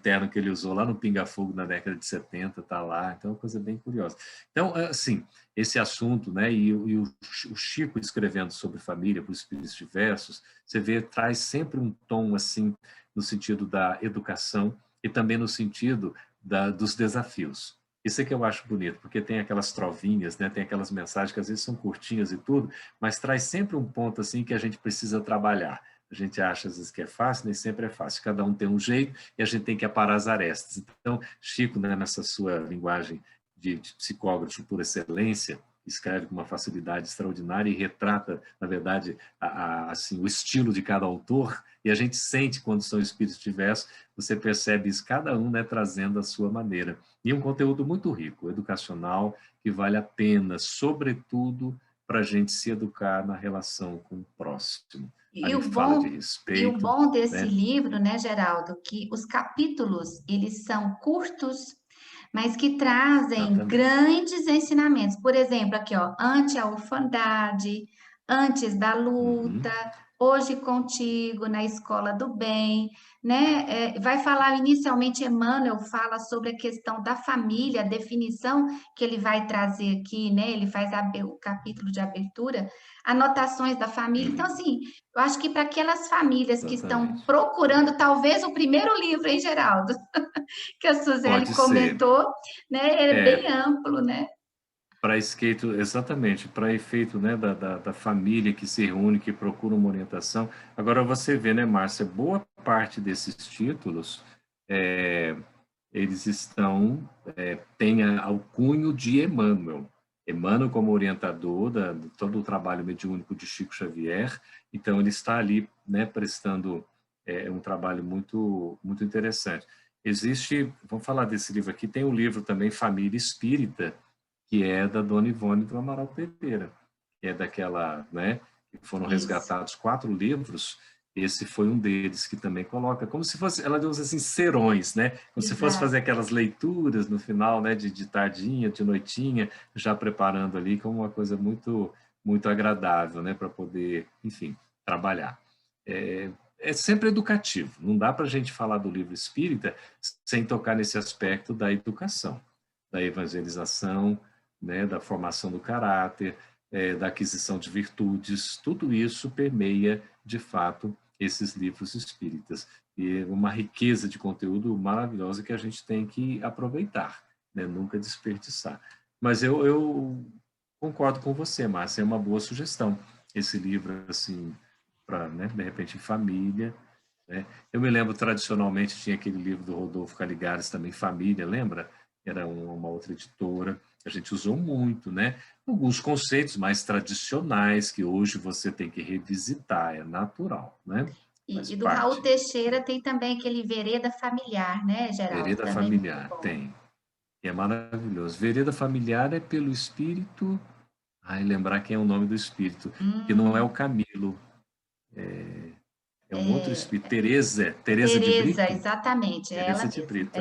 terno que ele usou lá no Pinga Fogo na década de 70, tá lá, então é uma coisa bem curiosa. Então, assim, esse assunto, né, o Chico escrevendo sobre família, por espíritos diversos, você vê, traz sempre um tom, assim, no sentido da educação e também no sentido dos desafios. Isso é que eu acho bonito, porque tem aquelas trovinhas, né? Tem aquelas mensagens que às vezes são curtinhas e tudo, mas traz sempre um ponto assim que a gente precisa trabalhar. A gente acha às vezes que é fácil, nem sempre é fácil. Cada um tem um jeito e a gente tem que aparar as arestas. Então, Chico, né, nessa sua linguagem de psicógrafo por excelência, escreve com uma facilidade extraordinária e retrata, na verdade, assim, o estilo de cada autor, e a gente sente quando são espíritos diversos, você percebe isso, cada um, né, trazendo a sua maneira. E um conteúdo muito rico, educacional, que vale a pena, sobretudo, para a gente se educar na relação com o próximo. E Ali o fala de bom, e o respeito, bom desse né? livro, né, Geraldo, que os capítulos, eles são curtos, mas que trazem Exatamente. grandes ensinamentos. Por exemplo, aqui, ó, ante a orfandade, antes da luta, Uhum. hoje contigo na escola do bem, né? Vai falar inicialmente, Emmanuel fala sobre a questão da família, a definição que ele vai trazer aqui, né? Ele faz o capítulo de abertura, anotações da família. Então, Uhum. assim, eu acho que para aquelas famílias que estão Exatamente. procurando, talvez o primeiro livro, hein, Geraldo? Que a Suzeli Pode ser. comentou, né? Ele é bem É, amplo, né? Para skate, exatamente, para efeito, né, da família que se reúne, que procura uma orientação. Agora você vê, né, Márcia, boa parte desses títulos, é, eles têm o cunho de Emmanuel. Emmanuel como orientador de todo o trabalho mediúnico de Chico Xavier, então ele está ali, né, prestando um trabalho muito interessante. Existe, vamos falar desse livro aqui, tem um livro também, Família Espírita, que é da Dona Ivone do Amaral Pereira, que é daquela, né, que foram Isso, resgatados 4 livros, esse foi um deles que também coloca, como se fosse, ela diz assim, serões, né, como se fosse fazer exato. aquelas leituras no final, né, de tardinha, de noitinha, já preparando ali como uma coisa muito agradável, né, para poder, enfim, trabalhar. É sempre educativo, não dá para a gente falar do livro espírita sem tocar nesse aspecto da educação, da evangelização, né, da formação do caráter, da aquisição de virtudes, tudo isso permeia, de fato, esses livros espíritas. E uma riqueza de conteúdo maravilhosa que a gente tem que aproveitar, né, nunca desperdiçar. Mas eu concordo com você, Márcia, é uma boa sugestão esse livro, assim, para, né, de repente, em família, né? Eu me lembro, tradicionalmente, tinha aquele livro do Rodolfo Caligares, também Família, lembra? Era uma outra editora, a gente usou muito, né? Alguns conceitos mais tradicionais que hoje você tem que revisitar, é natural, né? Faz E do Raul parte. Teixeira tem também aquele Vereda Familiar, né, Geraldo? Vereda Também muito Familiar, bom. tem. E é maravilhoso. Vereda Familiar é pelo espírito. Ai, lembrar quem é o nome do espírito, que não é o Hum, Camilo, é um outro é, espírito. Teresa de Tereza, Brito? exatamente, é ela Teresa de mesma. Brito,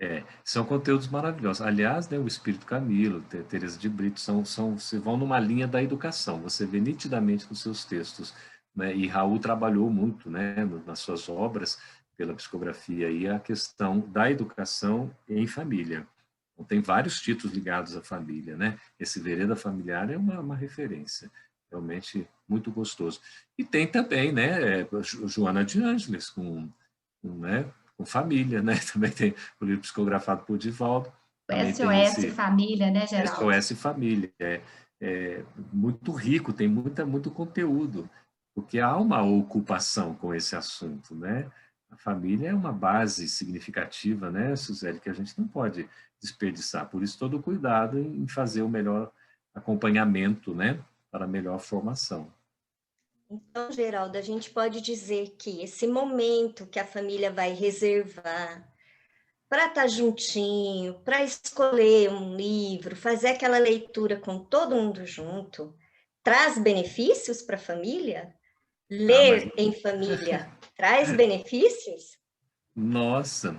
é. São conteúdos maravilhosos. Aliás, né, o Espírito Camilo, Teresa de Brito, se vão numa linha da educação. Você vê nitidamente nos seus textos, né? E Raul trabalhou muito, né, nas suas obras, pela psicografia, aí, a questão da educação em família. Então, tem vários títulos ligados à família, né? Esse Vereda Familiar é uma referência, realmente muito gostoso. E tem também, né, Joana de Ângeles, né, com família, né? Também tem o livro psicografado por Divaldo, O também tem SOS esse Família, né, Geraldo? SOS Família, é muito rico, tem muito conteúdo, porque há uma ocupação com esse assunto, né? A família é uma base significativa, né, Suzeli, que a gente não pode desperdiçar. Por isso, todo o cuidado em fazer o melhor acompanhamento, né, para a melhor formação. Então, Geraldo, a gente pode dizer que esse momento que a família vai reservar para estar juntinho, para escolher um livro, fazer aquela leitura com todo mundo junto, traz benefícios para a família? Ah, mas Ler em família traz benefícios? nossa,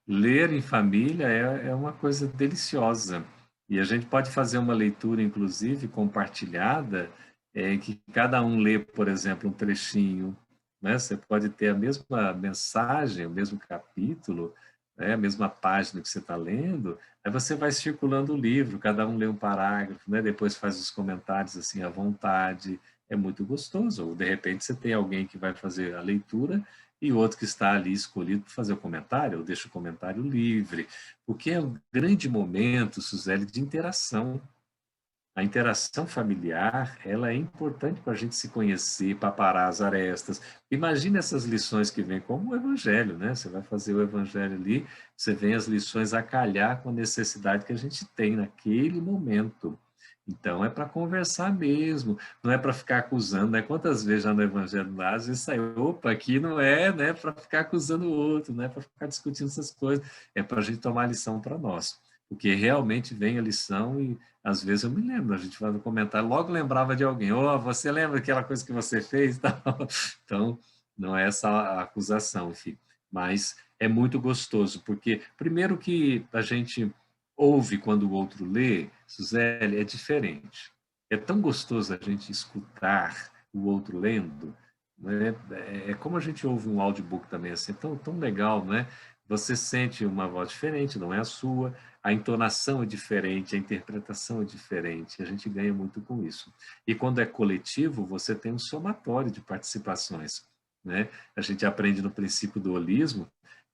ler em família é uma coisa deliciosa. E a gente pode fazer uma leitura, inclusive, compartilhada, em que cada um lê, por exemplo, um trechinho, né? Você pode ter a mesma mensagem, o mesmo capítulo, né? A mesma página que você está lendo, aí você vai circulando o livro, cada um lê um parágrafo, né? Depois faz os comentários assim à vontade. É muito gostoso. Ou, de repente, você tem alguém que vai fazer a leitura e outro que está ali escolhido para fazer o comentário, eu deixo o comentário livre, porque é um grande momento, Suzeli, de interação. A interação familiar, ela é importante para a gente se conhecer, para parar as arestas. Imagina essas lições que vêm como o evangelho, né? Você vai fazer o evangelho ali, você vê as lições a calhar com a necessidade que a gente tem naquele momento. Então, é para conversar mesmo, não é para ficar acusando, né? Quantas vezes já no Evangelho, às vezes saiu, opa, aqui não é, né, para ficar acusando o outro, não é para ficar discutindo essas coisas, é para a gente tomar a lição para nós. Porque realmente vem a lição e, às vezes, eu me lembro, a gente faz um comentário, logo lembrava de alguém, oh, você lembra aquela coisa que você fez? Então, não é essa a acusação, enfim, mas é muito gostoso, porque, primeiro que a gente ouve quando o outro lê, Suzeli, é diferente. É tão gostoso a gente escutar o outro lendo, né? É como a gente ouve um audiobook também, assim, é tão legal, né? Você sente uma voz diferente, não é a sua, a entonação é diferente, a interpretação é diferente, a gente ganha muito com isso. E quando é coletivo, você tem um somatório de participações, né? A gente aprende no princípio do holismo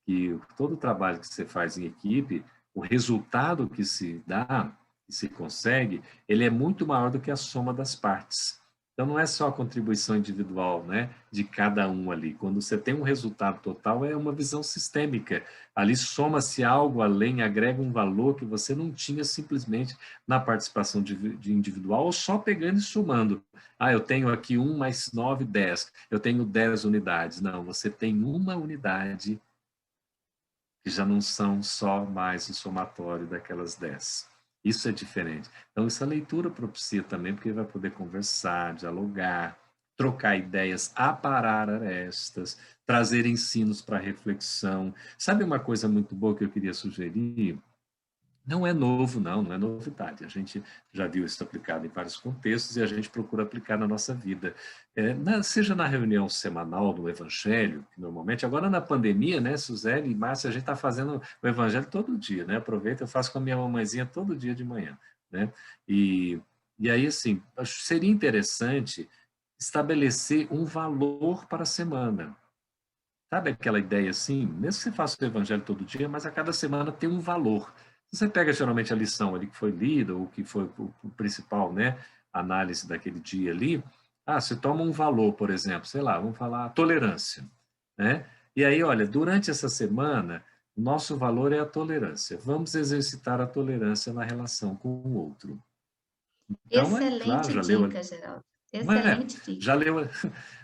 que todo o trabalho que você faz em equipe, o resultado que se dá que se consegue, ele é muito maior do que a soma das partes. Então, não é só a contribuição individual, né, de cada um ali. Quando você tem um resultado total, é uma visão sistêmica. Ali soma-se algo além, agrega um valor que você não tinha simplesmente na participação de individual, ou só pegando e somando. Ah, eu tenho aqui 1 mais 9, 10. Eu tenho 10 unidades. Não, você tem uma unidade que já não são só mais o somatório daquelas 10. Isso é diferente. Então, essa leitura propicia também, porque vai poder conversar, dialogar, trocar ideias, aparar arestas, trazer ensinos para reflexão. Sabe uma coisa muito boa que eu queria sugerir? Não é novo, não é novidade. A gente já viu isso aplicado em vários contextos e a gente procura aplicar na nossa vida. Seja na reunião semanal do Evangelho, que normalmente, agora na pandemia, né, Suzeli e Márcia, a gente está fazendo o Evangelho todo dia, né? Aproveita, eu faço com a minha mamãezinha todo dia de manhã, né? E aí, assim, seria interessante estabelecer um valor para a semana. Sabe aquela ideia assim? Mesmo que você faça o Evangelho todo dia, mas a cada semana tem um valor. Você pega geralmente a lição ali que foi lida, ou que foi o principal, né, análise daquele dia ali. Você toma um valor, por exemplo, sei lá, vamos falar tolerância, né? E aí, olha, durante essa semana, o nosso valor é a tolerância. Vamos exercitar a tolerância na relação com o outro. Então, claro, Excelente já leu, dica, Geraldo. não é? Excelente dica. Já leu,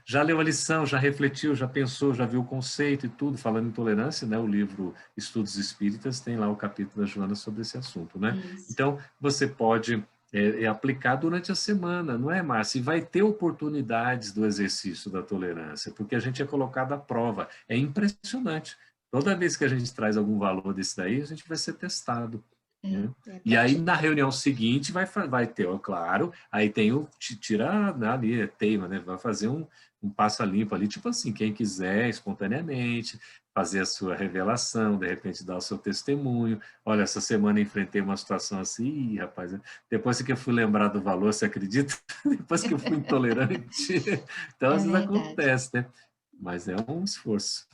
já leu a lição, já refletiu, já pensou, já viu o conceito e tudo. Falando em tolerância, né? O livro Estudos Espíritas tem lá o capítulo da Joana sobre esse assunto, né? Isso. Então, você pode aplicar durante a semana, não é, Márcia? E vai ter oportunidades do exercício da tolerância, porque a gente é colocado à prova. É impressionante. Toda vez que a gente traz algum valor desse daí, a gente vai ser testado. Né? E aí, na reunião seguinte, vai ter, claro, aí tem o tira ali, teima, né? Vai fazer um passa limpo ali, tipo assim, quem quiser, espontaneamente, fazer a sua revelação, de repente dar o seu testemunho. Olha, essa semana enfrentei uma situação assim, ih, rapaz, depois que eu fui lembrar do valor, você acredita? Depois que eu fui intolerante. Então, É às vezes verdade. acontece, né? Mas é um esforço.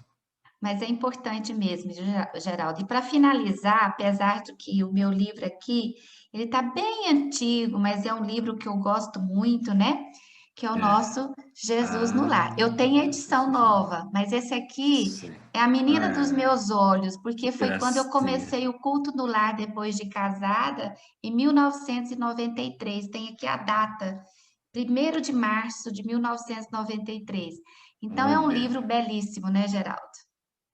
Mas é importante mesmo, Geraldo. E para finalizar, apesar de que o meu livro aqui, ele está bem antigo, mas é um livro que eu gosto muito, né? Que é o É. nosso Jesus no Lar. Ah, Eu tenho a edição nova, mas esse aqui sim. é a menina dos Ah, meus olhos, porque que foi quando eu gracinha. comecei o culto no lar depois de casada, em 1993. Tem aqui a data, 1º de março de 1993. Então é um Olha, livro belíssimo, né, Geraldo?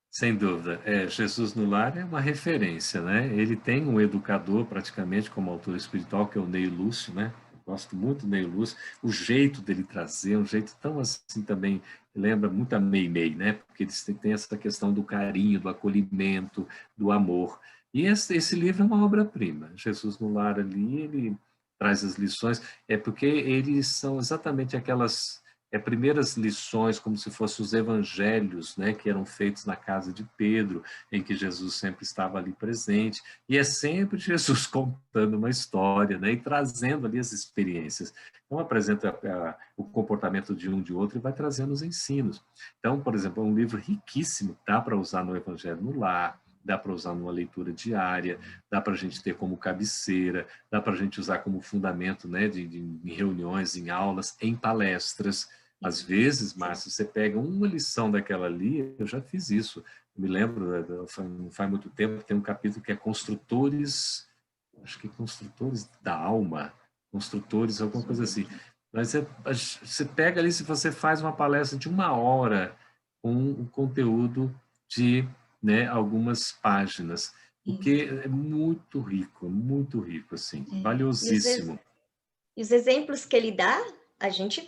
sem dúvida. Jesus no Lar é uma referência, né? Ele tem um educador, praticamente, como autor espiritual, que é o Ney Lúcio, né? Eu gosto muito do Ney Lúcio. O jeito dele trazer, um jeito tão assim também, lembra muito a Meimei, né? Porque eles têm essa questão do carinho, do acolhimento, do amor. E esse livro é uma obra-prima. Jesus no Lar ali, ele traz as lições, porque eles são exatamente aquelas primeiras lições, como se fossem os evangelhos, né, que eram feitos na casa de Pedro, em que Jesus sempre estava ali presente, e é sempre Jesus contando uma história, né, e trazendo ali as experiências. Então, apresenta o comportamento de um de outro e vai trazendo os ensinos. Então, por exemplo, é um livro riquíssimo, dá para usar no Evangelho no Lar, dá para usar numa leitura diária, dá para a gente ter como cabeceira, dá para a gente usar como fundamento, né, em reuniões, em aulas, em palestras. Às vezes, Márcio, você pega uma lição daquela ali, eu já fiz isso. Eu me lembro, não faz muito tempo, tem um capítulo que é Construtores, acho que Construtores da Alma, Construtores, alguma Deixa eu coisa ver assim. aqui. Mas você pega ali, se você faz uma palestra de 1 hora com um conteúdo de, né, algumas páginas, o que Isso. é muito rico, assim, É. valiosíssimo. E os exemplos que ele dá, a gente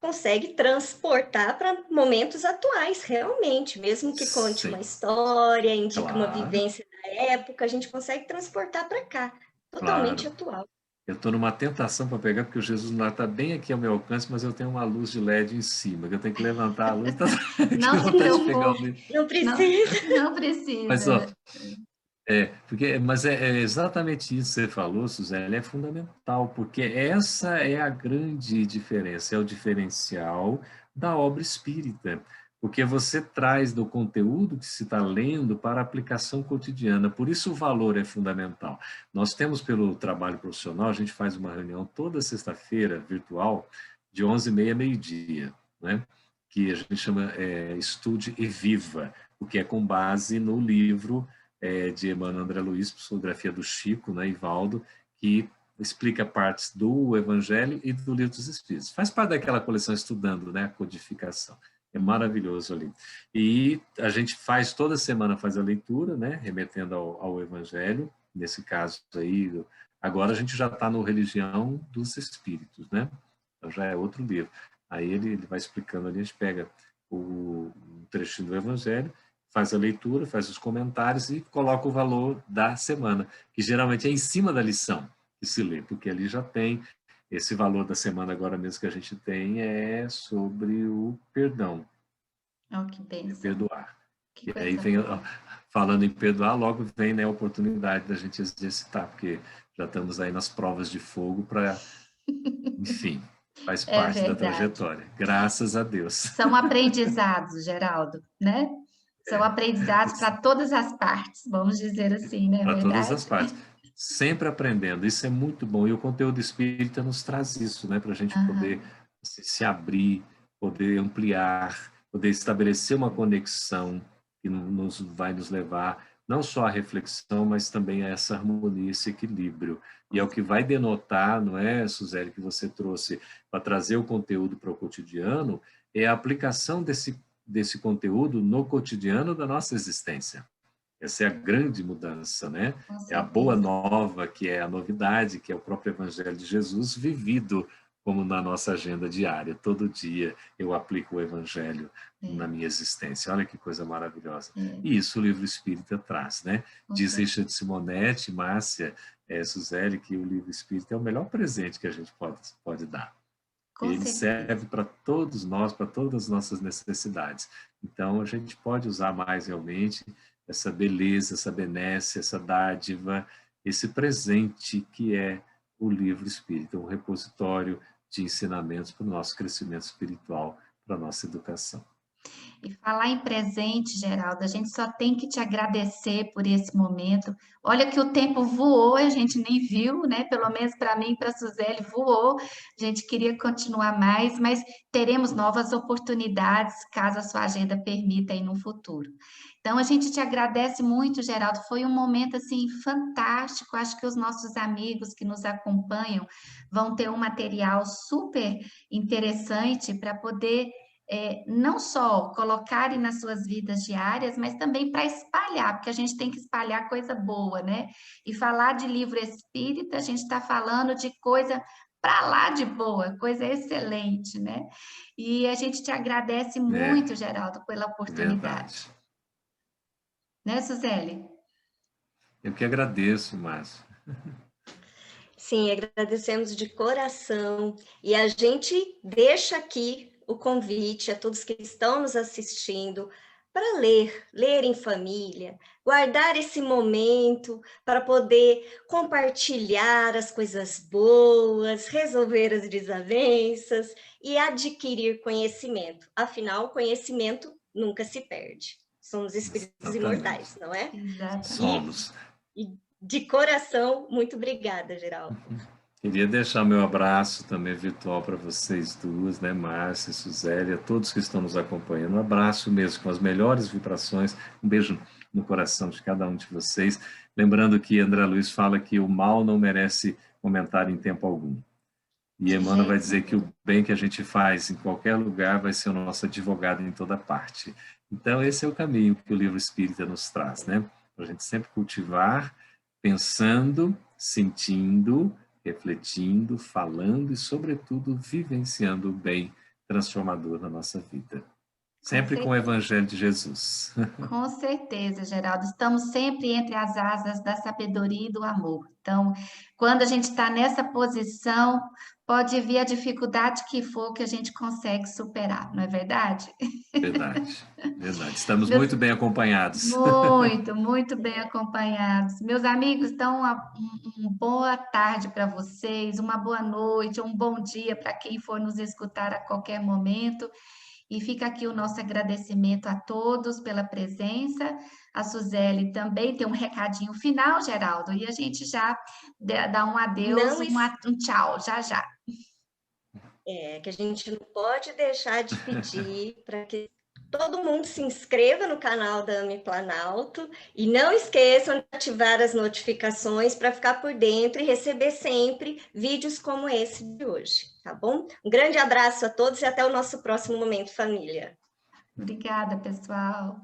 consegue transportar para momentos atuais, realmente. Mesmo que conte Sim, uma história, indique uma claro, vivência da época, a gente consegue transportar para cá, totalmente claro. atual. Eu estou numa tentação para pegar, porque o Jesus lá está bem aqui ao meu alcance, mas eu tenho uma luz de LED em cima, que eu tenho que levantar a luz, tá... que Não se vontade de pegar o preocupe, livro. Não não, precisa. não Mas, ó, precisa. mas é exatamente isso que você falou, Suzane, é fundamental, porque essa é a grande diferença, é o diferencial da obra espírita. porque você traz do conteúdo que se está lendo para a aplicação cotidiana. Por isso o valor é fundamental. Nós temos, pelo trabalho profissional, a gente faz uma reunião toda sexta-feira, virtual, de 11h30 a meio-dia, né? Que a gente chama Estude e Viva, o que é com base no livro de Emmanuel André Luiz, Psicografia do Chico, né, Ivaldo, que explica partes do Evangelho e do Livro dos Espíritos. Faz parte daquela coleção Estudando, né, a codificação. É maravilhoso ali. E a gente faz, toda semana faz a leitura, né, remetendo ao Evangelho, nesse caso aí. Agora a gente já está no Religião dos Espíritos, né? Então já é outro livro. Aí ele vai explicando ali, a gente pega o trechinho do Evangelho, faz a leitura, faz os comentários e coloca o valor da semana, que geralmente é em cima da lição que se lê, porque ali já tem esse valor da semana agora mesmo que a gente tem é sobre o perdão. Oh, que bênção. Perdoar. Que e aí vem, falando em perdoar, logo vem, né, a oportunidade da gente exercitar, porque já estamos aí nas provas de fogo para, enfim, faz parte da trajetória. Graças a Deus. São aprendizados, Geraldo, né? São aprendizados para todas as partes, vamos dizer assim, né? Para todas as partes. Sempre aprendendo, isso é muito bom. E o conteúdo espírita nos traz isso, né? Para a gente poder se abrir, poder ampliar, poder estabelecer uma conexão que vai nos levar não só à reflexão, mas também a essa harmonia, esse equilíbrio. E é o que vai denotar, não é, Suzeli, que você trouxe para trazer o conteúdo para o cotidiano, é a aplicação desse conteúdo no cotidiano da nossa existência. Essa é a grande mudança, né? É a boa nova, que é a novidade, que é o próprio Evangelho de Jesus vivido como na nossa agenda diária. Todo dia eu aplico o Evangelho na minha existência. Olha que coisa maravilhosa. E isso o livro espírita traz, né? Diz Richard Simonetti, Márcia, Suzeli, que o livro espírita é o melhor presente que a gente pode dar. Ele serve para todos nós, para todas as nossas necessidades. Então, a gente pode usar mais realmente essa beleza, essa benesse, essa dádiva, esse presente que é o livro espírita, um repositório de ensinamentos para o nosso crescimento espiritual, para a nossa educação. E falar em presente, Geraldo, a gente só tem que te agradecer por esse momento. Olha que o tempo voou, a gente nem viu, né? Pelo menos para mim e para a Suzeli voou. A gente queria continuar mais, mas teremos novas oportunidades, caso a sua agenda permita aí no futuro. Então, a gente te agradece muito, Geraldo. Foi um momento, assim, fantástico. Acho que os nossos amigos que nos acompanham vão ter um material super interessante para poder não só colocarem nas suas vidas diárias, mas também para espalhar, porque a gente tem que espalhar coisa boa, né? E falar de livro espírita, a gente está falando de coisa para lá de boa, coisa excelente, né? E a gente te agradece muito, Geraldo, pela oportunidade. Verdade. Né, Suzeli? Eu que agradeço, Márcio. Sim, agradecemos de coração. E a gente deixa aqui o convite a todos que estão nos assistindo para ler em família, guardar esse momento para poder compartilhar as coisas boas, resolver as desavenças e adquirir conhecimento. Afinal, conhecimento nunca se perde. Somos espíritos imortais, não é? Exatamente. Somos. E de coração, muito obrigada, Geraldo. Queria deixar meu abraço também virtual para vocês duas, né, Márcia, Suzeli, a todos que estão nos acompanhando. Um abraço mesmo, com as melhores vibrações. Um beijo no coração de cada um de vocês. Lembrando que André Luiz fala que o mal não merece comentário em tempo algum. E Emmanuel vai dizer que o bem que a gente faz em qualquer lugar vai ser o nosso advogado em toda parte. Então, esse é o caminho que o livro espírita nos traz, né? Para a gente sempre cultivar, pensando, sentindo, refletindo, falando e, sobretudo, vivenciando o bem transformador na nossa vida. Sempre com o Evangelho de Jesus. Com certeza, Geraldo. Estamos sempre entre as asas da sabedoria e do amor. Então, quando a gente está nessa posição, pode vir a dificuldade que for que a gente consegue superar, não é verdade? Verdade, verdade. Estamos muito bem acompanhados. Muito bem acompanhados. Meus amigos, então, uma boa tarde para vocês, uma boa noite, um bom dia para quem for nos escutar a qualquer momento. E fica aqui o nosso agradecimento a todos pela presença. A Suzeli também tem um recadinho final, Geraldo, e a gente já dá um adeus, um tchau, já já. Que a gente não pode deixar de pedir para que todo mundo se inscreva no canal da AME Planalto e não esqueçam de ativar as notificações para ficar por dentro e receber sempre vídeos como esse de hoje, tá bom? Um grande abraço a todos e até o nosso próximo Momento Família. Obrigada, pessoal.